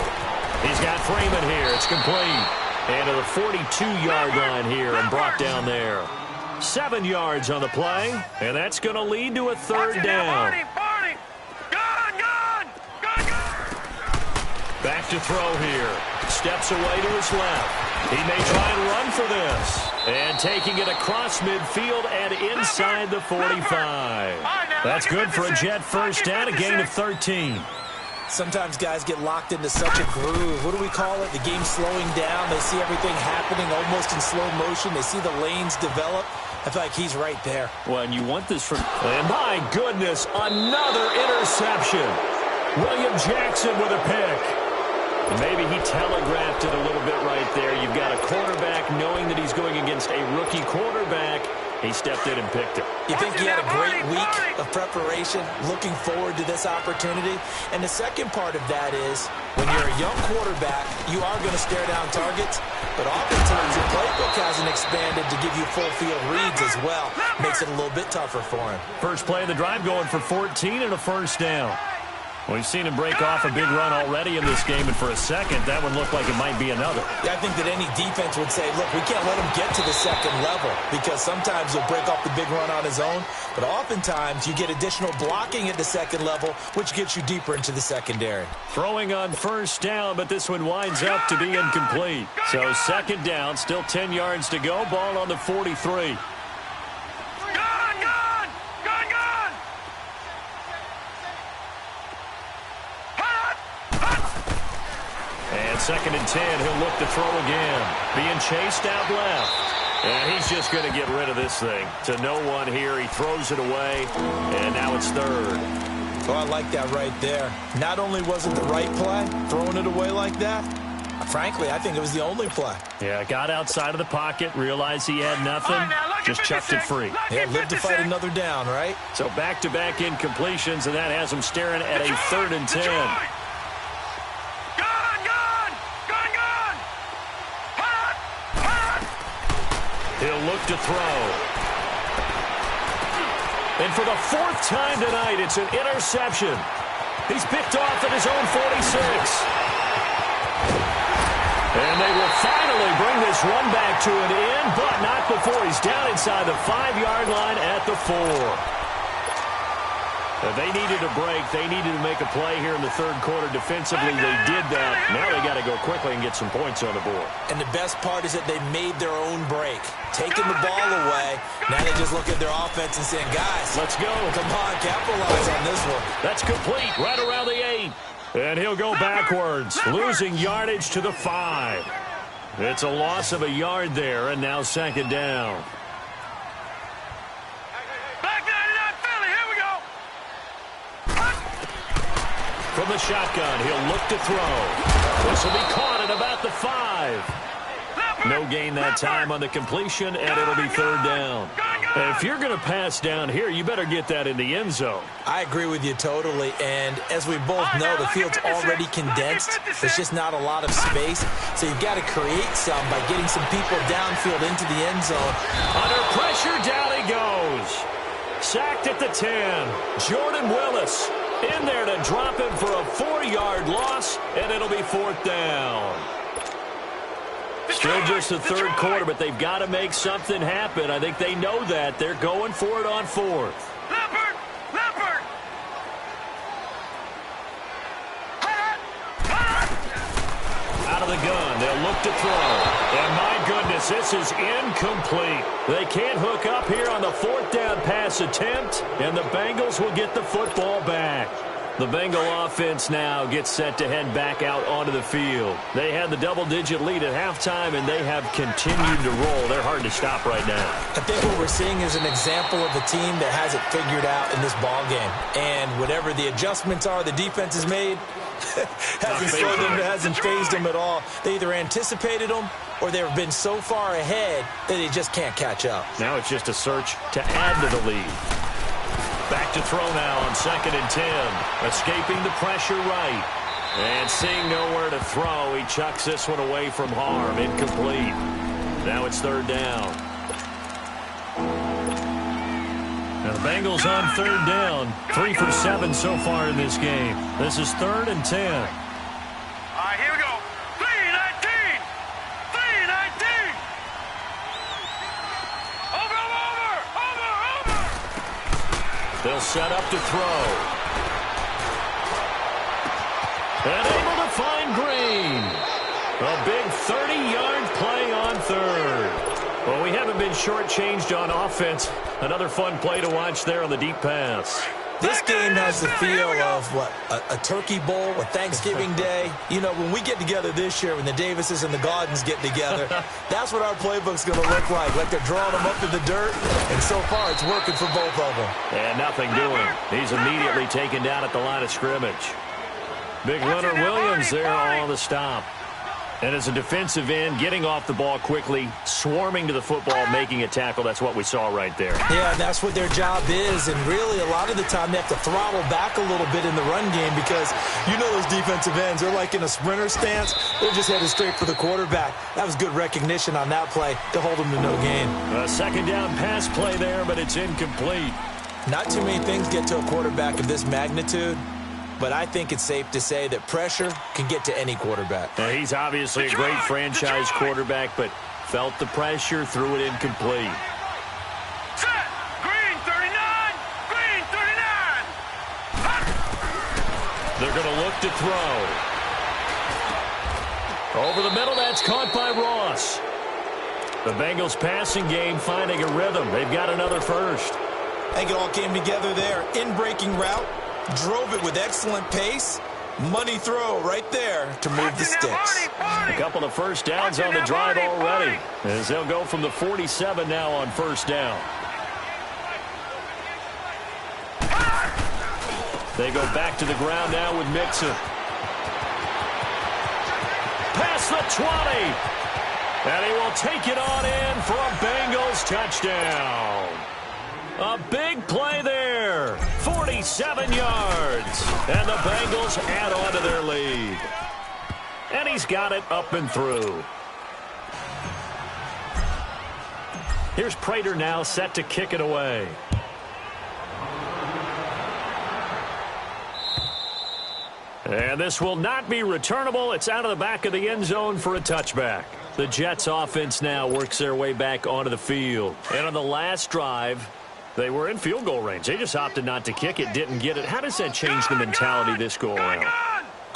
He's got Freeman here. It's complete. And to the 42-yard line here and brought down there. 7 yards on the play, and that's going to lead to a 3rd down. Back to throw here. Steps away to his left. He may try and run for this. And taking it across midfield and inside the 45. That's good for a Jet 1st down, a gain of 13. Sometimes guys get locked into such a groove. What do we call it? The game's slowing down. They see everything happening almost in slow motion. They see the lanes develop. I feel like he's right there. Well, and you want this from... And my goodness, another interception. William Jackson with a pick. Maybe he telegraphed it a little bit right there. You've got a quarterback knowing that he's going against a rookie quarterback. He stepped in and picked it. You think he had a great week of preparation, looking forward to this opportunity? And the second part of that is, when you're a young quarterback, you are going to stare down targets, but oftentimes your playbook hasn't expanded to give you full field reads as well. Makes it a little bit tougher for him. First play of the drive going for 14 and a 1st down. We've seen him break off a big run already in this game, and for a second, that one looked like it might be another. Yeah, I think that any defense would say, look, we can't let him get to the second level because sometimes he'll break off the big run on his own, but oftentimes you get additional blocking at the second level, which gets you deeper into the secondary. Throwing on first down, but this one winds up to be incomplete. So second down, still 10 yards to go, ball on the 43. And second and 10, he'll look to throw again. Being chased out left. And he's just going to get rid of this thing. To no one here, he throws it away, and now it's third. Oh, I like that right there. Not only was it the right play, throwing it away like that, frankly, I think it was the only play. Yeah, got outside of the pocket, realized he had nothing, just chucked it free. Yeah, lived to fight another down, right? So back-to-back incompletions, and that has him staring at a third and 10. He'll look to throw. And for the fourth time tonight, it's an interception. He's picked off at his own 46. And they will finally bring this one back to an end, but not before he's down inside the 5-yard line at the 4. They needed a break. They needed to make a play here in the third quarter. Defensively, they did that. Now they got to go quickly and get some points on the board. And the best part is that they made their own break. Taking the ball away. Now they just look at their offense and saying, guys, let's go. Come on, capitalize on this one. That's complete right around the 8. And he'll go backwards, losing yardage to the 5. It's a loss of a yard there, and now second down. From the shotgun, he'll look to throw. This will be caught at about the 5. No gain that time on the completion, and it'll be third down. If you're going to pass down here, you better get that in the end zone. I agree with you totally, and as we both know, the field's already condensed. There's just not a lot of space, so you've got to create some by getting some people downfield into the end zone. Under pressure, down he goes. Sacked at the 10. Jordan Willis in there to drop him for a 4-yard loss, and it'll be fourth down. Still just the third quarter, but they've got to make something happen. I think they know that. They're going for it on fourth. Leopard! Out of the gun, they'll look to throw. And my goodness, this is incomplete. They can't hook up here on the fourth down pass attempt, and the Bengals will get the football back. The Bengal offense now gets set to head back out onto the field. They had the double-digit lead at halftime, and they have continued to roll. They're hard to stop right now. I think what we're seeing is an example of a team that has it figured out in this ball game. And whatever the adjustments are the defense has made, hasn't phased them at all. They either anticipated them or they've been so far ahead that they just can't catch up. Now it's just a search to add to the lead. Back to throw now on second and 10. Escaping the pressure right. And seeing nowhere to throw, he chucks this one away from harm. Incomplete. Now it's third down. Now the Bengals on third down. 3 for 7 so far in this game. This is third and 10. All right, here we go. 3-19. 3-19. Over. They'll set up to throw. And able to find Green. A big 30-yard play on third. Well, we haven't been shortchanged on offense. Another fun play to watch there on the deep pass. This game has the feel of, a turkey bowl, a Thanksgiving Day. You know, when we get together this year, when the Davises and the Gaudens get together, that's what our playbook's going to look like. Like they're drawing them up in the dirt, and so far it's working for both of them. And nothing doing. He's immediately taken down at the line of scrimmage. Big Leonard Williams there on the stop. And as a defensive end, getting off the ball quickly, swarming to the football, making a tackle. That's what we saw right there. Yeah, that's what their job is. And really, a lot of the time, they have to throttle back a little bit in the run game because you know those defensive ends, they're like in a sprinter stance. They're just headed straight for the quarterback. That was good recognition on that play to hold them to no gain. A second down pass play there, but it's incomplete. Not too many things get to a quarterback of this magnitude but I think it's safe to say that pressure can get to any quarterback. Now, he's obviously a great franchise quarterback, but felt the pressure, threw it incomplete. Set. Green 39. Green 39. They're going to look to throw. Over the middle, that's caught by Ross. The Bengals passing game finding a rhythm. They've got another first. I think it all came together there. In-breaking route, drove it with excellent pace. Money throw right there to move the sticks. A couple of first downs on the drive already, as they'll go from the 47 now on first down. They go back to the ground now with Mixon. Past the 20. And he will take it on in for a Bengals touchdown. A big play there. 47 yards. And the Bengals add on to their lead. And he's got it up and through. Here's Prater now set to kick it away. And this will not be returnable. It's out of the back of the end zone for a touchback. The Jets offense now works their way back onto the field. And on the last drive, they were in field goal range. They just opted not to kick it, didn't get it. How does that change the mentality this go around?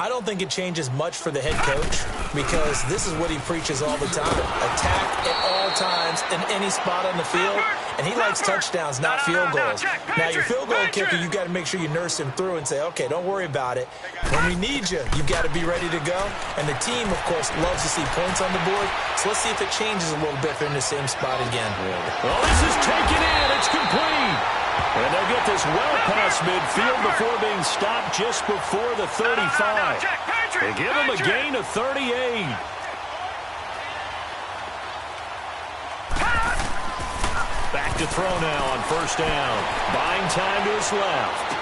I don't think it changes much for the head coach because this is what he preaches all the time. Attack at all times in any spot on the field, and he likes touchdowns, not field goals. Now, your field goal kicker, you've got to make sure you nurse him through and say, okay, don't worry about it. When we need you, you've got to be ready to go. And the team, of course, loves to see points on the board. So let's see if it changes a little bit if they're in the same spot again. Well, this is taken in. It's complete. And they'll get this well past midfield before being stopped just before the 35. They give him a gain of 38. Back to throw now on first down. Buying time to his left.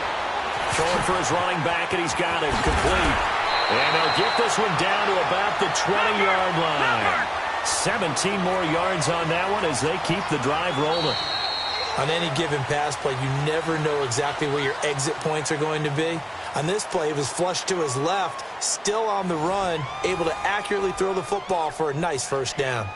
Throwing for his running back, and he's got it complete. And they'll get this one down to about the 20-yard line. 17 more yards on that one as they keep the drive rolling. On any given pass play, you never know exactly where your exit points are going to be. On this play, it was flushed to his left, still on the run, able to accurately throw the football for a nice first down.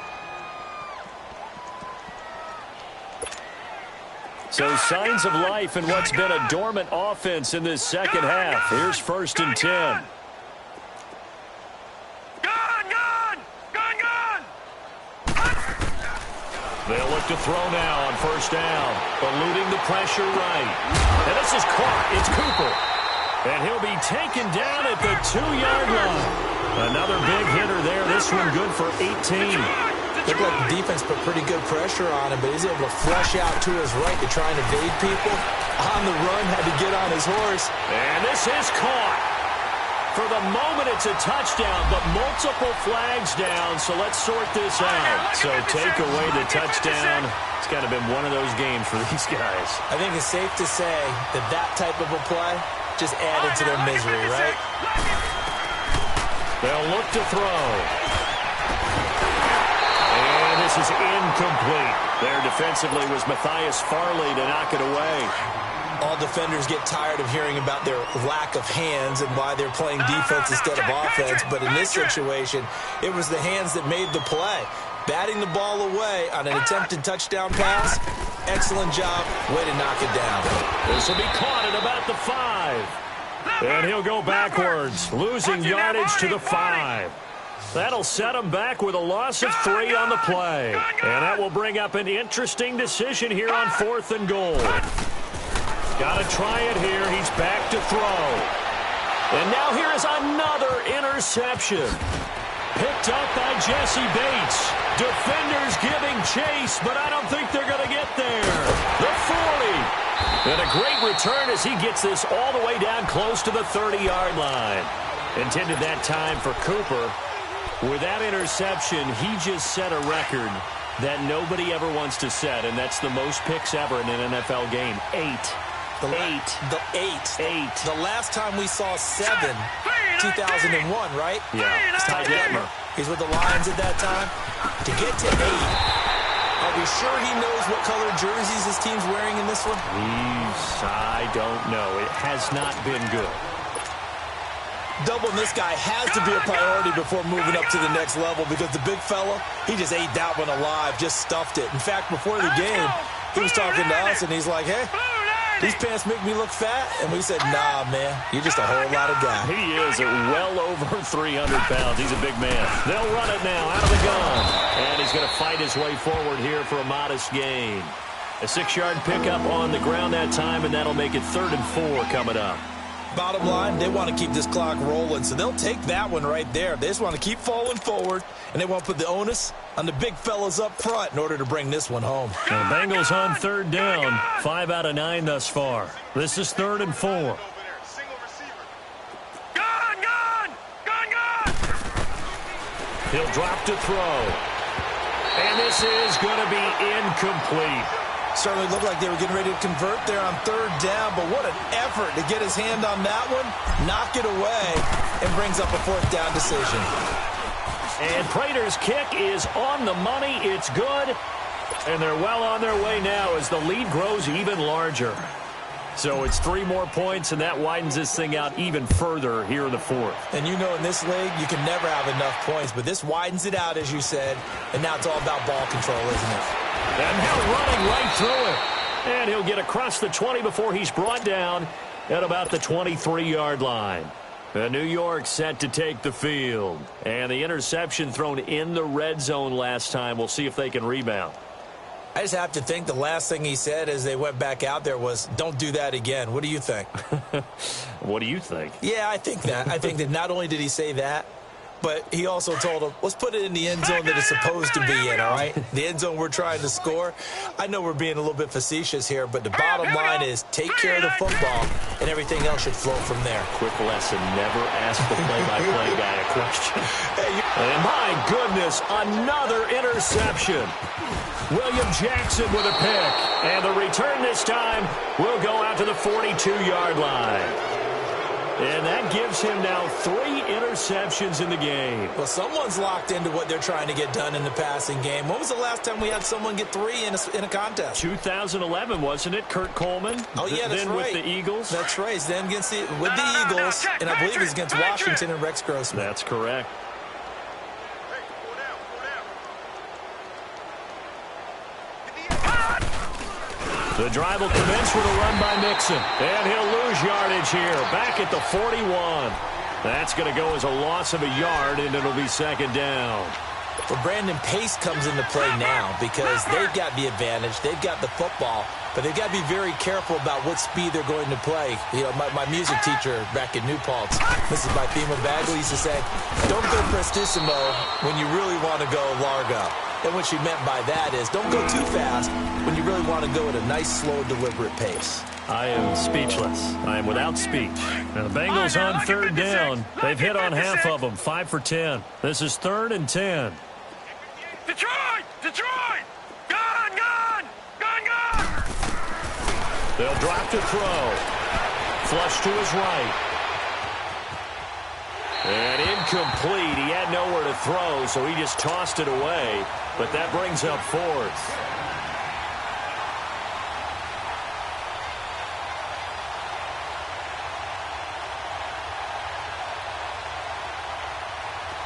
So signs of life in what's been a dormant offense in this second half. Here's first and 10. They'll look to throw now on first down, eluding the pressure right. And this is caught. It's Cooper. And he'll be taken down at the 2-yard line. Another big hitter there. This one good for 18. Looked like the defense put pretty good pressure on him, but he's able to flush out to his right to try and evade people. On the run, had to get on his horse. And this is caught. For the moment, it's a touchdown, but multiple flags down, so let's sort this out. So take away the touchdown. It's kind of been one of those games for these guys. I think it's safe to say that that type of a play just added to their misery, right? They'll look to throw. And this is incomplete. There defensively was Matthias Farley to knock it away. All defenders get tired of hearing about their lack of hands and why they're playing defense instead of offense. But in this situation, it was the hands that made the play. Batting the ball away on an attempted touchdown pass. Excellent job. Way to knock it down. This will be caught at about the 5. And he'll go backwards, losing yardage to the 5. That'll set him back with a loss of 3 on the play. And that will bring up an interesting decision here on 4th and goal. Got to try it here. He's back to throw. And now here is another interception. Picked up by Jesse Bates. Defenders giving chase, but I don't think they're going to get there. The 40. And a great return as he gets this all the way down close to the 30-yard line. Intended that time for Cooper. With that interception, he just set a record that nobody ever wants to set, and that's the most picks ever in an NFL game. 8. The 8. The last time we saw 7, 2001, right? Yeah. Ty Detmer. He's with the Lions at that time. To get to 8, are we sure he knows what color jerseys his team's wearing in this one? I don't know. It has not been good. Doubling this guy has to be a priority before moving up to the next level because the big fella, he just ate that one alive, just stuffed it. In fact, before the game, he was talking to us, and he's like, hey, these pants make me look fat. And we said, nah, man, you're just a whole lot of guy. He is at well over 300 pounds. He's a big man. They'll run it now out of the gun. And he's going to fight his way forward here for a modest gain. A 6-yard pickup on the ground that time, and that'll make it 3rd and 4 coming up. Bottom line, they want to keep this clock rolling, so they'll take that one right there. They just want to keep falling forward, and they want to put the onus on the big fellas up front in order to bring this one home. The Bengals on 3rd down, 5 out of 9 thus far. This is 3rd and 4. Gun! He'll drop to throw. And this is going to be incomplete. Certainly looked like they were getting ready to convert there on 3rd down, but what an effort to get his hand on that one, knock it away, and brings up a 4th down decision. And Prater's kick is on the money. It's good. And they're well on their way now as the lead grows even larger. So it's 3 more points, and that widens this thing out even further here in the 4th. And you know in this league, you can never have enough points, but this widens it out, as you said, and now it's all about ball control, isn't it? And now running right through it. And he'll get across the 20 before he's brought down at about the 23-yard line. New York set to take the field. And the interception thrown in the red zone last time. We'll see if they can rebound. I just have to think the last thing he said as they went back out there was, don't do that again. What do you think? What do you think? Yeah, I think that. I think that not only did he say that, but he also told him, let's put it in the end zone that it's supposed to be in, all right? The end zone we're trying to score. I know we're being a little bit facetious here, but the bottom line is take care of the football, and everything else should flow from there. Quick lesson, never ask the play-by-play guy a question. And my goodness, another interception. William Jackson with a pick. And the return this time will go out to the 42-yard line. And that gives him now 3 interceptions in the game. Well, someone's locked into what they're trying to get done in the passing game. When was the last time we had someone get 3 in a contest? 2011, wasn't it? Kurt Coleman? Oh, yeah, that's then right. With the Eagles? That's right. Then with the Eagles, and I believe it was against Washington and Rex Grossman. That's correct. The drive will commence with a run by Mixon. And he'll lose yardage here. Back at the 41. That's going to go as a loss of a yard, and it'll be 2nd down. Well, Brandon, pace comes into play now because they've got the advantage. They've got the football, but they've got to be very careful about what speed they're going to play. You know, my music teacher back in New Paltz, Mrs. Bifema Bagley, used to say, don't go prestissimo when you really want to go largo. And what she meant by that is don't go too fast when you really want to go at a nice, slow, deliberate pace. I am speechless. I am without speech. And the Bengals on 3rd down. They've hit on half of them, 5 for 10. This is 3rd and 10. Detroit! Gun! They'll drop to throw. Flush to his right. And incomplete. He had nowhere to throw, so he just tossed it away. But that brings up 4th.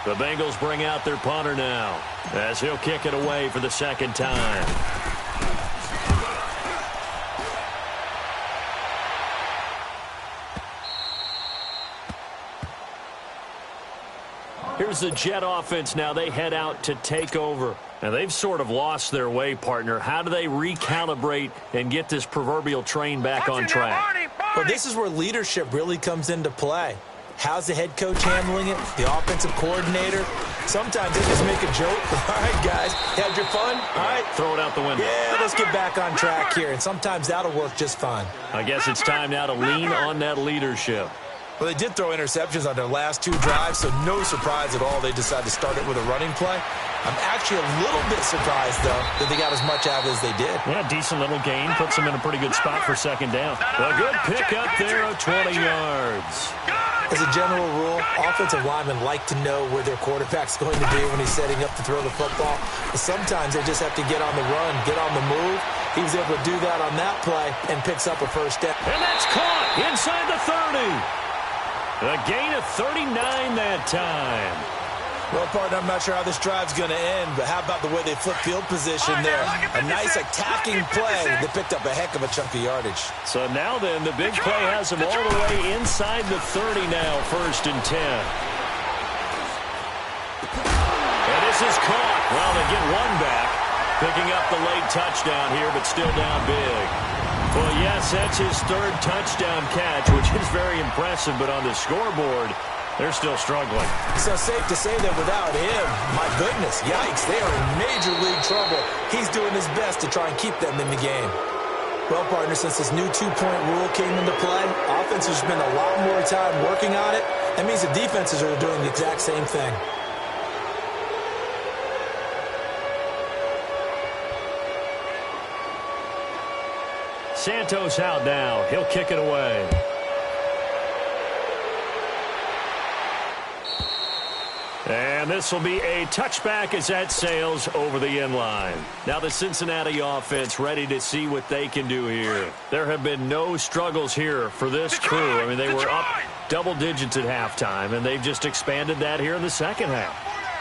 The Bengals bring out their punter now as he'll kick it away for the 2nd time. Here's the Jet offense now. They head out to take over. And they've sort of lost their way, partner. How do they recalibrate and get this proverbial train back on track? Well, this is where leadership really comes into play. How's the head coach handling it? The offensive coordinator? Sometimes they just make a joke. All right, guys, had your fun? All right. Throw it out the window. Yeah, let's get back on track here. And sometimes that'll work just fine. I guess it's time now to lean on that leadership. Well, they did throw interceptions on their last 2 drives, so no surprise at all they decided to start it with a running play. I'm actually a little bit surprised, though, that they got as much out as they did. Yeah, decent little gain. Puts them in a pretty good spot for 2nd down. A good pickup there of 20 yards. As a general rule, offensive linemen like to know where their quarterback's going to be when he's setting up to throw the football. But sometimes they just have to get on the run, get on the move. He was able to do that on that play and picks up a 1st down. And that's caught inside the 30. A gain of 39 that time. Well, partner, I'm not sure how this drive's going to end, but how about the way they flip field position there? A nice attacking play. They picked up a heck of a chunk of yardage. So now then, the big play has them all the way inside the 30 now, 1st and 10. And this is caught. Well, they get one back, picking up the late touchdown here, but still down big. Well, yes, that's his 3rd touchdown catch, which is very impressive, but on the scoreboard, they're still struggling. So safe to say that without him, my goodness, yikes, they are in major league trouble. He's doing his best to try and keep them in the game. Well, partner, since this new two-point rule came into play, offenses spend a lot more time working on it. That means the defenses are doing the exact same thing. Santos out now. He'll kick it away. And this will be a touchback as that sails over the end line. Now the Cincinnati offense ready to see what they can do here. There have been no struggles here for this crew. I mean, they were up double digits at halftime, and they've just expanded that here in the second half.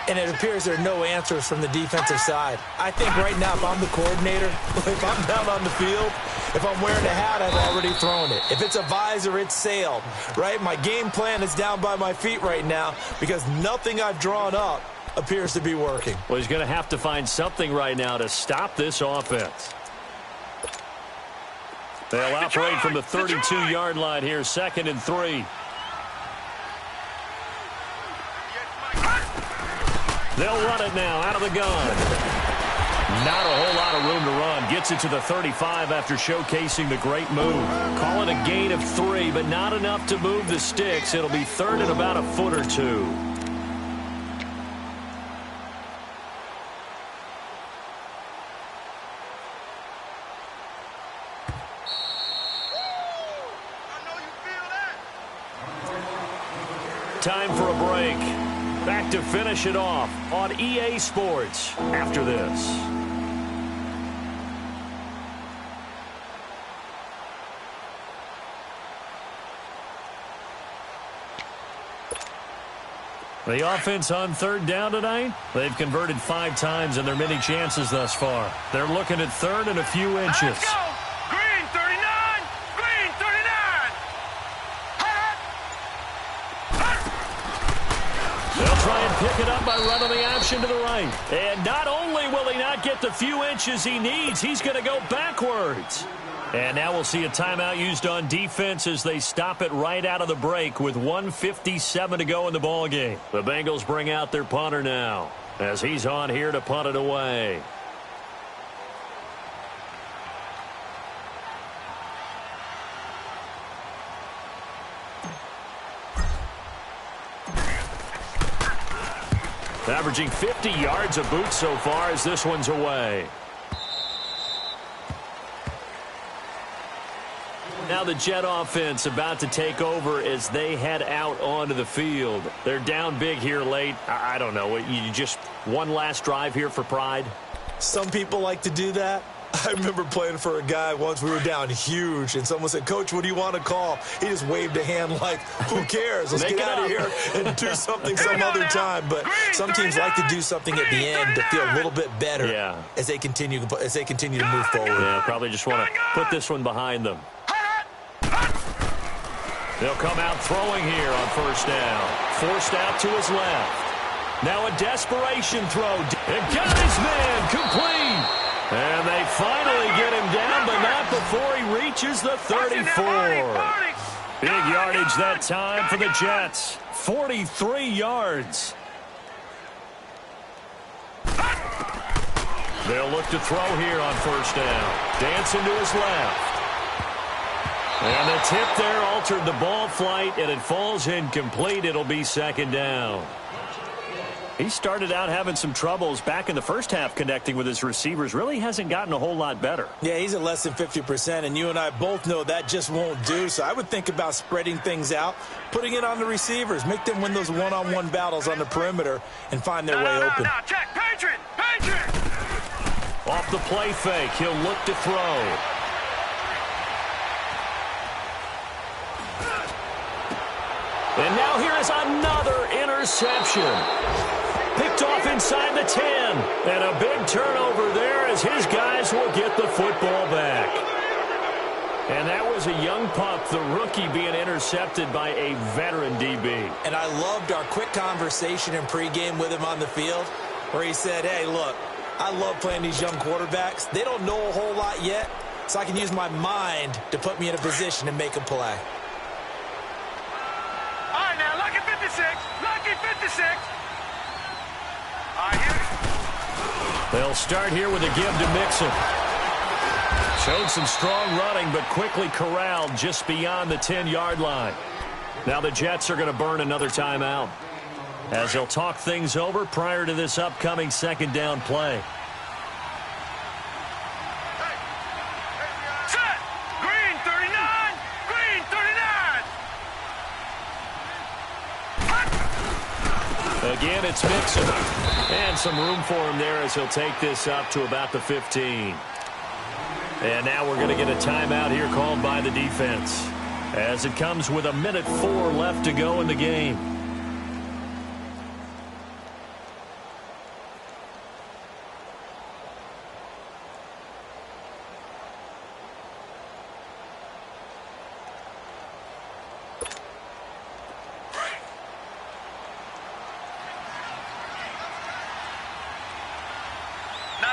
And it appears there are no answers from the defensive side. I think right now, if I'm the coordinator, if I'm down on the field, if I'm wearing a hat, I've already thrown it. If it's a visor, it's sailed, right? My game plan is down by my feet right now because nothing I've drawn up appears to be working. Well, he's going to have to find something right now to stop this offense. They'll operate from the 32-yard line here, 2nd and 3. They'll run it now out of the gun. Not a whole lot of room to run. Gets it to the 35 after showcasing the great move. Call it a gain of 3, but not enough to move the sticks. It'll be 3rd and about a foot or 2. Time for a break. Back to finish it off on EA Sports after this. The offense on 3rd down tonight, they've converted 5 times in their many chances thus far. They're looking at 3rd and a few inches. Let's go! Green 39! Green 39! They'll try and pick it up by running the option to the right. And not only will he not get the few inches he needs, he's going to go backwards. And now we'll see a timeout used on defense as they stop it right out of the break with 1:57 to go in the ballgame. The Bengals bring out their punter now as he's on here to punt it away. Averaging 50 yards a boot so far as this one's away. Now the Jet offense about to take over as they head out onto the field. They're down big here late. I don't know. You just one last drive here for pride? Some people like to do that. I remember playing for a guy once. We were down huge, and someone said, "Coach, what do you want to call?" He just waved a hand like, "Who cares? Let's get out of here and do something some other time." But some teams like to do something at the end to feel a little bit better as they continue to move forward. Yeah, probably just want to put this one behind them. They'll come out throwing here on 1st down. Forced out to his left. Now a desperation throw. And got his man complete. And they finally get him down, but not before he reaches the 34. Big yardage that time for the Jets. 43 yards. They'll look to throw here on 1st down. Dancing to his left. And the tip there altered the ball flight, and it falls incomplete. It'll be 2nd down. He started out having some troubles back in the first half connecting with his receivers. Really hasn't gotten a whole lot better. Yeah, he's at less than 50%, and you and I both know that just won't do. So I would think about spreading things out, putting it on the receivers, make them win those one-on-one battles on the perimeter and find their way open. Check, Patriot! Patriot! Off the play fake, he'll look to throw. And now here is another interception. Picked off inside the 10. And a big turnover there as his guys will get the football back. And that was a young pup, the rookie, being intercepted by a veteran DB. And I loved our quick conversation in pregame with him on the field where he said, hey, look, I love playing these young quarterbacks. They don't know a whole lot yet, so I can use my mind to put me in a position to make a play. All right, now, lucky 56. Lucky 56. All right, here. They'll start here with a give to Mixon. Showed some strong running, but quickly corralled just beyond the 10-yard line. Now the Jets are going to burn another timeout as they'll talk things over prior to this upcoming second down play. Set. Green 39. Green 39. Again, it's Mixon. And some room for him there as he'll take this up to about the 15. And now we're going to get a timeout here called by the defense as it comes with 1:04 left to go in the game. No.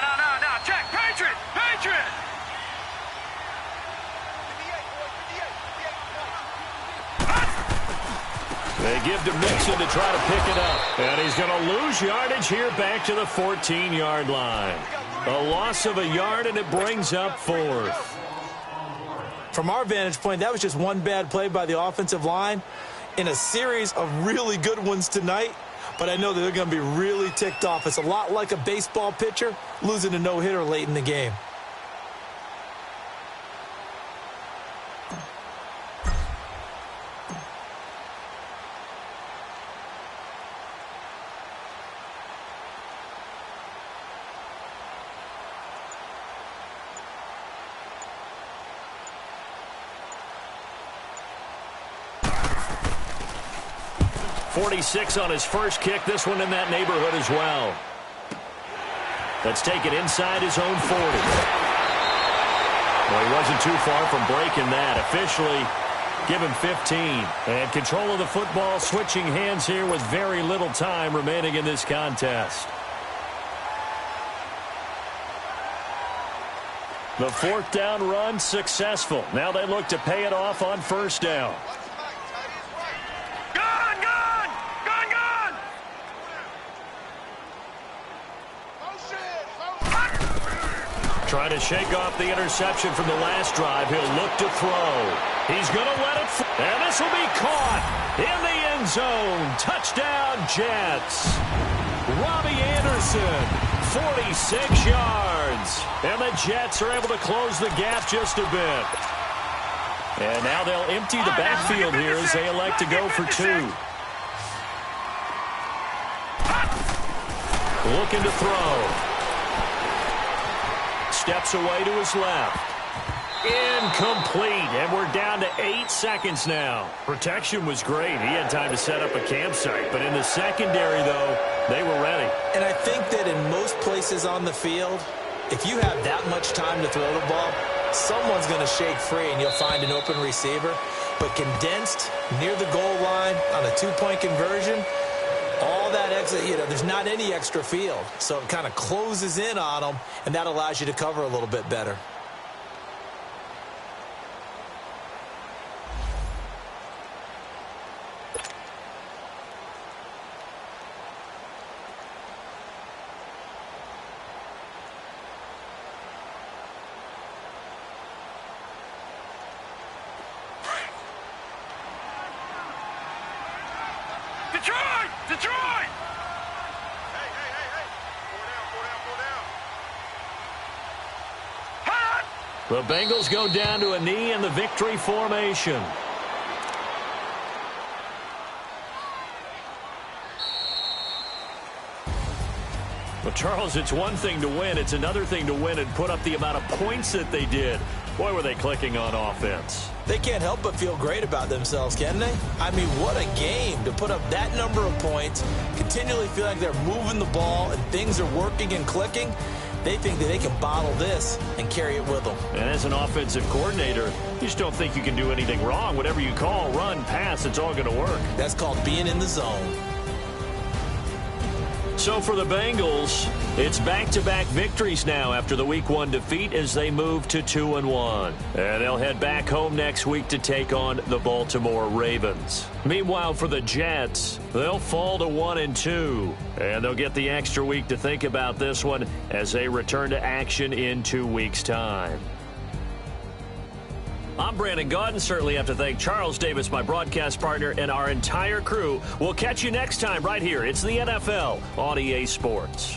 Check. Patriot. Patriot. They give to Mixon to try to pick it up. And he's going to lose yardage here back to the 14-yard line. A loss of a yard, and it brings up fourth. From our vantage point, that was just one bad play by the offensive line in a series of really good ones tonight. But I know that they're going to be really ticked off. It's a lot like a baseball pitcher losing a no-hitter late in the game. .46 on his first kick. This one in that neighborhood as well. Let's take it inside his own 40. Well, he wasn't too far from breaking that. Officially, give him 15. And control of the football switching hands here with very little time remaining in this contest. The fourth down run successful. Now they look to pay it off on first down. Trying to shake off the interception from the last drive. He'll look to throw. He's going to let it fly. And this will be caught in the end zone. Touchdown, Jets. Robbie Anderson, 46 yards. And the Jets are able to close the gap just a bit. And now they'll empty the backfield here as they elect to go for two. Looking to throw. Steps away to his left. Incomplete. And we're down to 8 seconds now. Protection was great. He had time to set up a campsite. But in the secondary, though, they were ready. And I think that in most places on the field, if you have that much time to throw the ball, someone's going to shake free and you'll find an open receiver. But condensed near the goal line on a two-point conversion, all that extra, there's not any extra field. So it kind of closes in on them, and that allows you to cover a little bit better. Detroit! Hey. Four down. The Bengals go down to a knee in the victory formation. Well, Charles, it's one thing to win. It's another thing to win and put up the amount of points that they did. Boy, were they clicking on offense. They can't help but feel great about themselves, can they? I mean, what a game to put up that number of points, continually feel like they're moving the ball and things are working and clicking. They think that they can bottle this and carry it with them. And as an offensive coordinator, you just don't think you can do anything wrong. Whatever you call, run, pass, it's all going to work. That's called being in the zone. So for the Bengals, it's back-to-back victories now after the Week 1 defeat as they move to 2-1. And they'll head back home next week to take on the Baltimore Ravens. Meanwhile, for the Jets, they'll fall to 1-2. And they'll get the extra week to think about this one as they return to action in 2 weeks' time. I'm Brandon Gaudin. Certainly have to thank Charles Davis, my broadcast partner, and our entire crew. We'll catch you next time right here. It's the NFL on EA Sports.